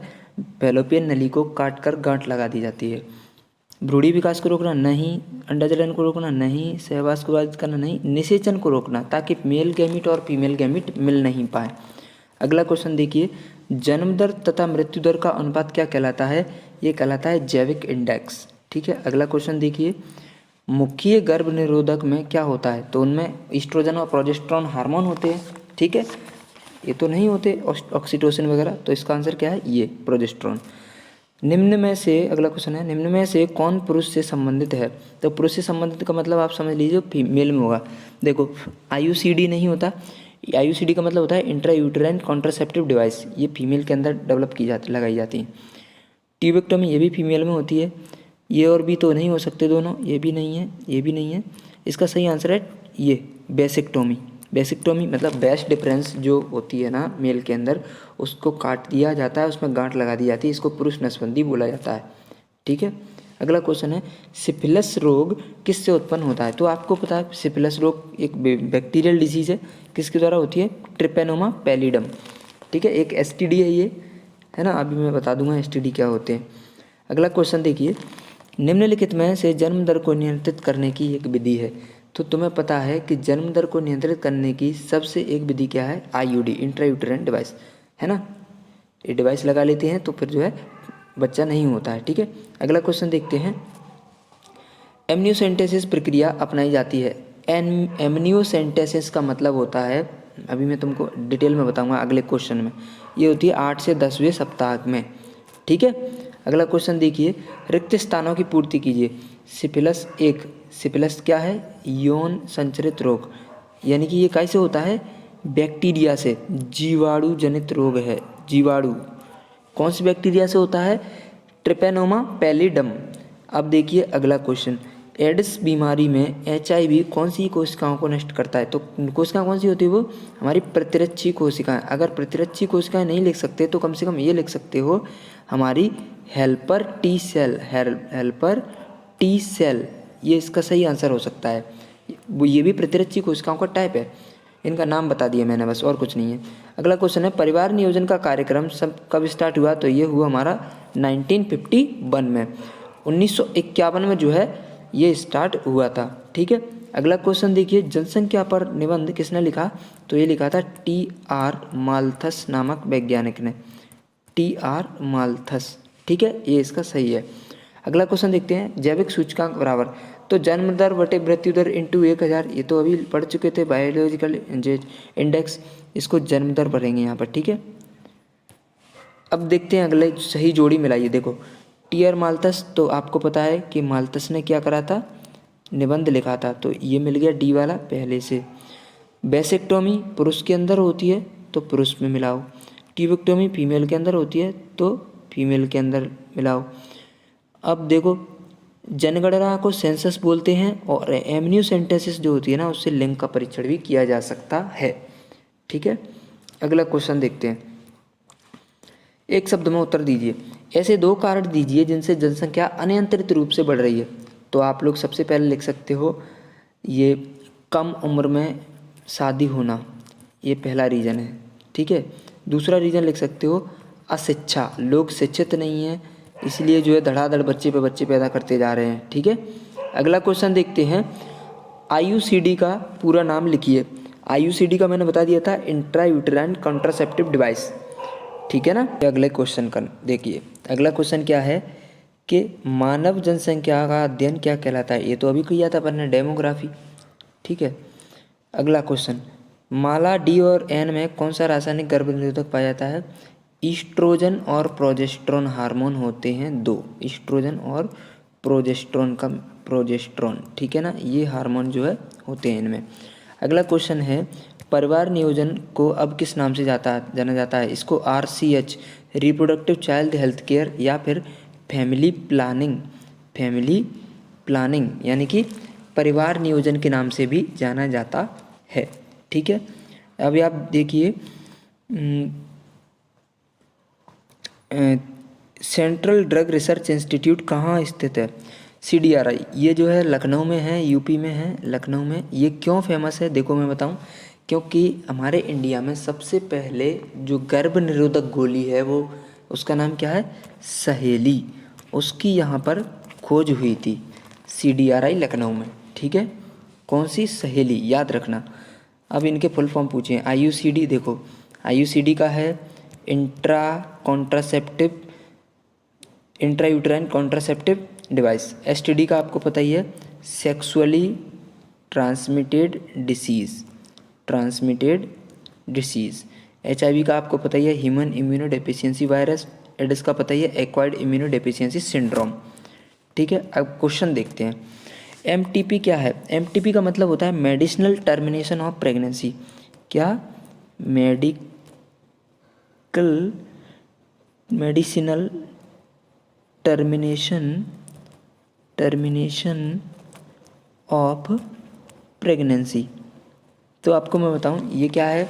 फैलोपियन नली को काट कर गांठ लगा दी जाती है। भ्रूणी विकास को रोकना नहीं, अंडाजलन को रोकना नहीं, सहवास को बाधित करना नहीं, निषेचन को रोकना, ताकि मेल गैमिट और फीमेल गैमिट मिल नहीं पाए। अगला क्वेश्चन देखिए, जन्म दर तथा मृत्यु दर का अनुपात क्या कहलाता है। ये कहलाता है जैविक इंडेक्स। ठीक है। अगला क्वेश्चन देखिए, मुख्य गर्भ निरोधक में क्या होता है। तो उनमें ईस्ट्रोजन और प्रोजेस्टेरोन हार्मोन होते हैं। ठीक है, ये तो नहीं होते ऑक्सीटोसिन वगैरह, तो इसका आंसर क्या है, ये प्रोजेस्टेरोन। निम्न में से, अगला क्वेश्चन है, निम्न में से कौन पुरुष से संबंधित है। तो पुरुष से संबंधित का मतलब आप समझ लीजिए फीमेल में होगा। देखो IUCD नहीं होता, IUCD का मतलब होता है इंट्रा यूटेराइन कॉन्ट्रासेप्टिव डिवाइस, ये फीमेल के अंदर डेवलप की जाती, लगाई जाती है। ट्यूबेक्टोमी ये भी फीमेल में होती है। ये और भी तो नहीं हो सकते दोनों, ये भी नहीं है, ये भी नहीं है। इसका सही आंसर है ये बेसिक्टोमी। बेसिक्टोमी मतलब बेस्ट डिफरेंस जो होती है ना मेल के अंदर, उसको काट दिया जाता है, उसमें गांठ लगा दी जाती है, इसको पुरुष नसबंदी बोला जाता है। ठीक है। अगला क्वेश्चन है, सिफिलिस रोग किससे उत्पन्न होता है। तो आपको पता है सिफिलिस रोग एक बैक्टीरियल डिजीज है, किसके द्वारा होती है, ट्रिपेनोमा पैलिडम। ठीक है, एक STD है ये, है ना, अभी मैं बता दूंगा STD क्या होते हैं। अगला क्वेश्चन देखिए, निम्नलिखित में से जन्म दर को नियंत्रित करने की एक विधि है। तो तुम्हें पता है कि जन्म दर को नियंत्रित करने की सबसे एक विधि क्या है, IUD इंट्रायूटेराइन डिवाइस, है ना। ये डिवाइस लगा लेते हैं तो फिर जो है बच्चा नहीं होता है। ठीक है। अगला क्वेश्चन देखते हैं, एमनियोसेंटेसिस प्रक्रिया अपनाई जाती है। एमनियोसेंटेसिस का मतलब होता है, अभी मैं तुमको डिटेल में बताऊंगा अगले क्वेश्चन में, ये होती है 8 से 10वें सप्ताह में। ठीक है। अगला क्वेश्चन देखिए, रिक्त स्थानों की पूर्ति कीजिए। सिफिलिस एक, सिफिलिस क्या है, यौन संचरित रोग, यानी कि ये कैसे होता है, बैक्टीरिया से, जीवाणु जनित रोग है। जीवाणु कौन सी बैक्टीरिया से होता है, ट्रिपेनोमा पैलिडम। अब देखिए अगला क्वेश्चन, एड्स बीमारी में HIV कौन सी कोशिकाओं को नष्ट करता है। तो कोशिकाएं कौन सी होती है, वो हमारी प्रतिरक्षी कोशिकाएं। अगर प्रतिरक्षी कोशिकाएं नहीं लिख सकते तो कम से कम ये लिख सकते हो, हमारी helper T cell, helper T cell, ये इसका सही आंसर हो सकता है। ये भी प्रतिरक्षी कोशिकाओं का टाइप है, इनका नाम बता दिया मैंने बस, और कुछ नहीं है। अगला क्वेश्चन है, परिवार नियोजन का कार्यक्रम सब कब स्टार्ट हुआ। तो ये हुआ हमारा 1951 में, 1951 में जो है ये स्टार्ट हुआ था। ठीक है। अगला क्वेश्चन देखिए, जनसंख्या पर निबंध किसने लिखा। तो ये लिखा था TR माल्थस नामक वैज्ञानिक ने, TR माल्थस। ठीक है, ये इसका सही है। अगला क्वेश्चन देखते हैं, जैविक सूचकांक बराबर। तो जन्म दर बटे मृत्यु दर इंटू 1000, ये तो अभी पढ़ चुके थे, बायोलॉजिकल इंडेक्स, इसको जन्म दर भरेंगे यहाँ पर। ठीक है। अब देखते हैं अगले, सही जोड़ी मिलाइए। देखो TR माल्थस, तो आपको पता है कि माल्थस ने क्या करा था, निबंध लिखा था, तो ये मिल गया D वाला पहले से। बेसेक्टोमी पुरुष के अंदर होती है तो पुरुष में मिलाओ, ट्यूबेक्टोमी फीमेल के अंदर होती है तो फीमेल के अंदर मिलाओ। अब देखो, जनगणना को सेंसस बोलते हैं, और एमनियोसेंटेसिस जो होती है ना, उससे लिंग का परीक्षण भी किया जा सकता है। ठीक है। अगला क्वेश्चन देखते हैं, एक शब्द में उत्तर दीजिए। ऐसे 2 कारण दीजिए जिनसे जनसंख्या अनियंत्रित रूप से बढ़ रही है। तो आप लोग सबसे पहले लिख सकते हो, ये कम उम्र में शादी होना, ये पहला रीज़न है। ठीक है। दूसरा रीज़न लिख सकते हो अशिक्षा, लोग शिक्षित नहीं हैं, इसलिए जो है धड़ाधड़ बच्चे पे बच्चे पैदा करते जा रहे हैं। ठीक है। अगला क्वेश्चन देखते हैं, IUCD का पूरा नाम लिखिए। IUCD का मैंने बता दिया था, इंट्रा यूटेराइन कॉन्ट्रासेप्टिव डिवाइस। ठीक है ना। अगले क्वेश्चन का देखिए, अगला क्वेश्चन क्या है कि मानव जनसंख्या का अध्ययन क्या कहलाता है। ये तो अभी किया था अपन ने, डेमोग्राफी। ठीक है। अगला क्वेश्चन, माला D और N में कौन सा रासायनिक गर्भ निरोधक पाया जाता है। ईस्ट्रोजन और प्रोजेस्टेरोन हार्मोन होते हैं 2, ईस्ट्रोजन और प्रोजेस्टेरोन का प्रोजेस्टेरोन। ठीक है ना, ये हार्मोन जो है होते हैं इनमें। अगला क्वेश्चन है, परिवार नियोजन को अब किस नाम से जाना जाता है। इसको RCH reproductive child health care, या फिर फैमिली प्लानिंग यानी कि परिवार नियोजन के नाम से भी जाना जाता है। ठीक है। अभी आप देखिए, सेंट्रल ड्रग रिसर्च इंस्टीट्यूट कहाँ स्थित है। CDRI ये जो है लखनऊ में है, यूपी में है, लखनऊ में। ये क्यों फेमस है देखो मैं बताऊं, क्योंकि हमारे इंडिया में सबसे पहले जो गर्भ निरोधक गोली है वो उसका नाम क्या है, सहेली, उसकी यहाँ पर खोज हुई थी CDRI लखनऊ में। ठीक है, कौन सी, सहेली, याद रखना। अब इनके फुल फॉर्म पूछे, IUCD देखो, IUCD का है intra contraceptive, intra uterine contraceptive device. STD का आपको पता ही है, sexually transmitted disease, transmitted disease. HIV का आपको पता ही है, human immuno deficiency virus. AIDS का पता ही है, एक्वायर्ड इम्यूनो डेफिशिएंसी सिंड्रोम। ठीक है, अब क्वेश्चन देखते हैं। MTP क्या है, MTP का मतलब होता है मेडिसिनल टर्मिनेशन ऑफ प्रेगनेंसी। क्या, मेडिसिनल टर्मिनेशन ऑफ प्रेगनेंसी। तो आपको मैं बताऊं ये क्या है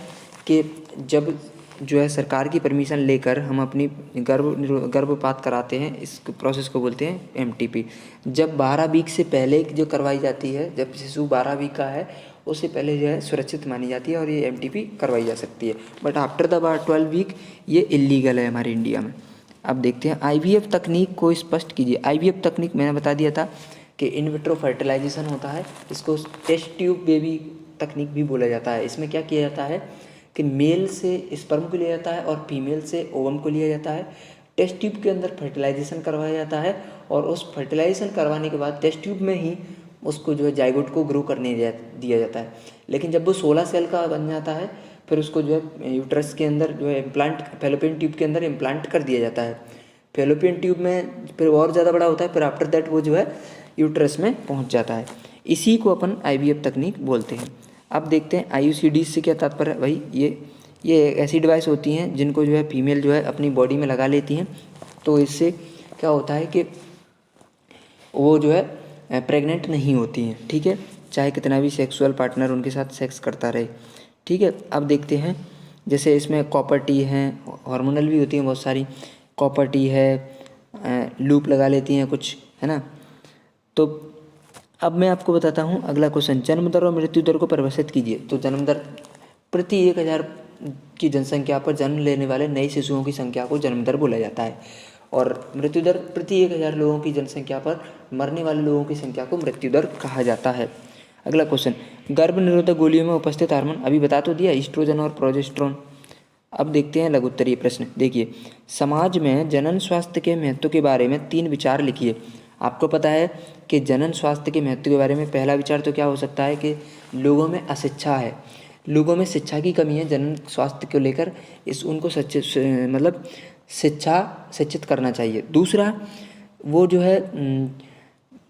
कि जब जो है सरकार की परमिशन लेकर हम अपनी गर्भपात कराते हैं, इस प्रोसेस को बोलते हैं MTP। जब 12 वीक से पहले जो करवाई जाती है, जब शिशु 12 वीक का है उससे पहले जो है सुरक्षित मानी जाती है और ये MTP करवाई जा सकती है। बट आफ्टर द 12 वीक ये इलीगल है हमारे इंडिया में। अब देखते हैं IVF तकनीक को स्पष्ट कीजिए। IVF तकनीक मैंने बता दिया था कि इन विट्रो फर्टिलाइजेशन होता है, इसको टेस्ट ट्यूब बेबी तकनीक भी बोला जाता है। इसमें क्या किया जाता है कि मेल से स्पर्म को लिया जाता है और फीमेल से ओवम को लिया जाता है, टेस्ट ट्यूब के अंदर फर्टिलाइजेशन करवाया जाता है और उस फर्टिलाइजेशन करवाने के बाद टेस्ट ट्यूब में ही उसको जो है जाइगोट को ग्रो करने दिया जाता है। लेकिन जब वो 16 सेल का बन जाता है फिर उसको जो है यूट्रस के अंदर जो है इम्प्लांट, फेलोपियन ट्यूब के अंदर इम्प्लांट कर दिया जाता है। फेलोपियन ट्यूब में फिर और ज़्यादा बड़ा होता है, फिर आफ्टर दैट वो जो है यूट्रस में पहुंच जाता है। इसी को अपन IVF तकनीक बोलते हैं। अब देखते हैं IUCD से क्या तात्पर्य है भाई। ये ऐसी डिवाइस होती हैं जिनको जो है फीमेल जो है अपनी बॉडी में लगा लेती हैं, तो इससे क्या होता है कि वो जो है प्रेग्नेंट नहीं होती हैं। ठीक है, चाहे कितना भी सेक्सुअल पार्टनर उनके साथ सेक्स करता रहे। ठीक है, अब देखते हैं जैसे इसमें कॉपर टी है, हार्मोनल भी होती हैं बहुत सारी, कॉपर टी है, लूप लगा लेती हैं कुछ, है ना। तो अब मैं आपको बताता हूँ अगला क्वेश्चन, जन्म दर और मृत्यु दर को परिभाषित कीजिए। तो जन्म दर, प्रति 1000 की जनसंख्या पर जन्म लेने वाले नए शिशुओं की संख्या को जन्म दर बोला जाता है, और मृत्यु दर प्रति 1000 लोगों की जनसंख्या पर मरने वाले लोगों की संख्या को मृत्यु दर कहा जाता है। अगला क्वेश्चन, गर्भ निरोधक गोलियों में उपस्थित हार्मोन, अभी बता तो दिया, ईस्ट्रोजन और प्रोजेस्टेरोन। अब देखते हैं लघु उत्तरीय प्रश्न। देखिए, समाज में जनन स्वास्थ्य के महत्व के बारे में 3 विचार लिखिए। आपको पता है कि जनन स्वास्थ्य के महत्व के बारे में पहला विचार तो क्या हो सकता है कि लोगों में अशिक्षा है, लोगों में शिक्षा की कमी है जनन स्वास्थ्य को लेकर, उनको मतलब शिक्षित करना चाहिए। दूसरा, वो जो है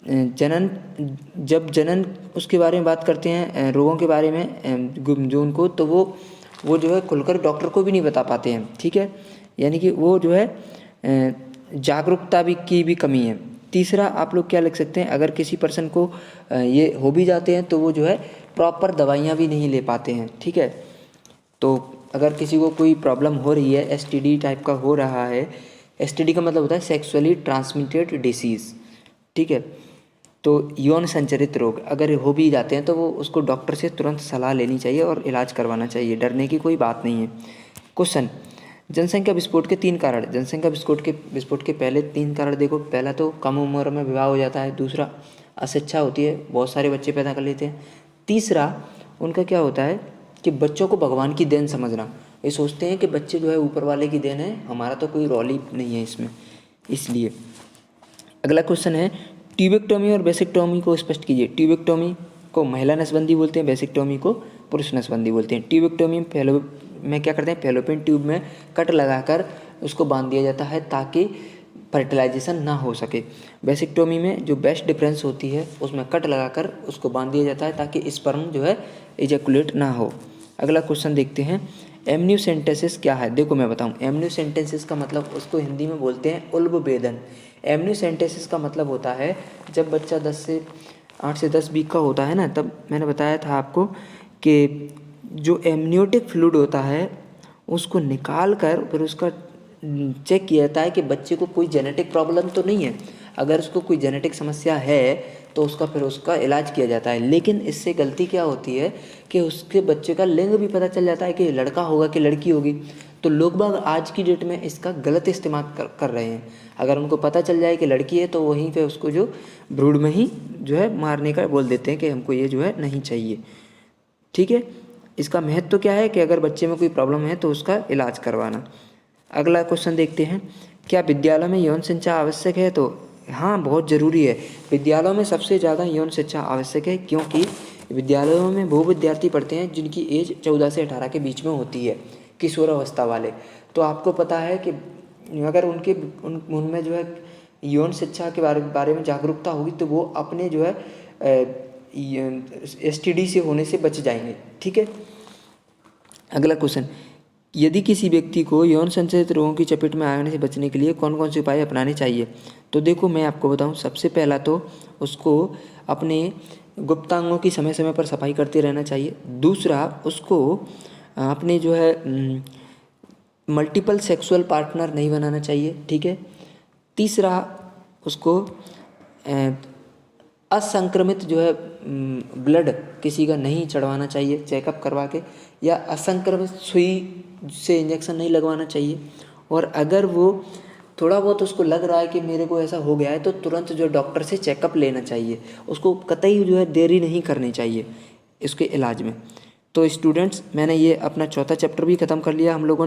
जब जनन उसके बारे में बात करते हैं, रोगों के बारे में जो उनको, तो वो जो है खुलकर डॉक्टर को भी नहीं बता पाते हैं। ठीक है, यानी कि वो जो है जागरूकता की भी कमी है। तीसरा, आप लोग क्या लिख सकते हैं, अगर किसी पर्सन को ये हो भी जाते हैं तो वो जो है प्रॉपर दवाइयाँ भी नहीं ले पाते हैं। ठीक है, तो अगर किसी को कोई प्रॉब्लम हो रही है, STD टाइप का हो रहा है, STD का मतलब होता है सेक्सुअली ट्रांसमिटेड डिसीज़। ठीक है, तो यौन संचरित रोग अगर हो भी जाते हैं तो वो उसको डॉक्टर से तुरंत सलाह लेनी चाहिए और इलाज करवाना चाहिए, डरने की कोई बात नहीं है। क्वेश्चन, जनसंख्या विस्फोट के 3 कारण। जनसंख्या विस्फोट के पहले 3 कारण देखो, पहला तो कम उम्र में विवाह हो जाता है, दूसरा अशिक्षा होती है, बहुत सारे बच्चे पैदा कर लेते हैं, तीसरा उनका क्या होता है कि बच्चों को भगवान की देन समझना, ये सोचते हैं कि बच्चे जो है ऊपर वाले की देन है, हमारा तो कोई रोल ही नहीं है इसमें, इसलिए। अगला क्वेश्चन है, ट्यूबेक्टोमी और बेसिक्टोमी को स्पष्ट कीजिए। ट्यूबेक्टोमी को महिला नसबंदी बोलते हैं, बेसिक्टोमी को पुरुष नसबंदी बोलते हैं। ट्यूबेक्टोमी में क्या करते हैं, फेलोपियन ट्यूब में कट लगाकर उसको बांध दिया जाता है ताकि फर्टिलाइजेशन ना हो सके। बेसिक्टोमी में जो बेस्ट डिफरेंस होती है उसमें कट लगाकर उसको बांध दिया जाता है ताकि स्पर्म जो है इजैकुलेट ना हो। अगला क्वेश्चन देखते हैं, एमनियोसेंटेसिस क्या है। देखो मैं बताऊं, एमनियोसेंटेसिस का मतलब उसको हिंदी में बोलते हैं उल्बवेदन। एमनियोसेंटेसिस का मतलब होता है जब बच्चा 8 से 10 वीक का होता है ना, तब मैंने बताया था आपको कि जो एमनियोटिक फ्लूइड होता है उसको निकाल कर फिर उसका चेक किया जाता है कि बच्चे को कोई जेनेटिक प्रॉब्लम तो नहीं है। अगर उसको कोई जेनेटिक समस्या है तो फिर उसका इलाज किया जाता है। लेकिन इससे गलती क्या होती है कि उसके बच्चे का लिंग भी पता चल जाता है कि लड़का होगा कि लड़की होगी। तो लोग बाग आज की डेट में इसका गलत इस्तेमाल कर रहे हैं। अगर उनको पता चल जाए कि लड़की है तो वहीं पे उसको जो भ्रूण में ही जो है मारने का बोल देते हैं कि हमको ये जो है नहीं चाहिए। ठीक है, इसका महत्व तो क्या है कि अगर बच्चे में कोई प्रॉब्लम है तो उसका इलाज करवाना। अगला क्वेश्चन देखते हैं, क्या विद्यालय में यौन शिक्षा आवश्यक है? तो हाँ, बहुत ज़रूरी है। विद्यालयों में सबसे ज़्यादा यौन शिक्षा आवश्यक है, क्योंकि विद्यालयों में वो विद्यार्थी पढ़ते हैं जिनकी एज 14 से 18 के बीच में होती है, किशोरावस्था वाले। तो आपको पता है कि अगर उनमें जो है यौन शिक्षा के बारे में जागरूकता होगी तो वो अपने जो है STD से होने से बच जाएंगे। ठीक है, अगला क्वेश्चन, यदि किसी व्यक्ति को यौन संचालित रोगों की चपेट में आने से बचने के लिए कौन कौन से उपाय अपनाने चाहिए? तो देखो, मैं आपको बताऊं, सबसे पहला तो उसको अपने गुप्तांगों की समय समय पर सफाई करते रहना चाहिए। दूसरा, उसको अपने जो है मल्टीपल सेक्सुअल पार्टनर नहीं बनाना चाहिए। ठीक है। तीसरा, उसको असंक्रमित जो है ब्लड किसी का नहीं चढ़वाना चाहिए चेकअप करवा के, या असंक्रमित सुई से इंजेक्शन नहीं लगवाना चाहिए। और अगर वो थोड़ा बहुत उसको लग रहा है कि मेरे को ऐसा हो गया है तो तुरंत जो डॉक्टर से चेकअप लेना चाहिए। उसको कतई जो है देरी नहीं करनी चाहिए इसके इलाज में। तो स्टूडेंट्स, मैंने ये अपना चौथा चैप्टर भी ख़त्म कर लिया हम लोगों ने।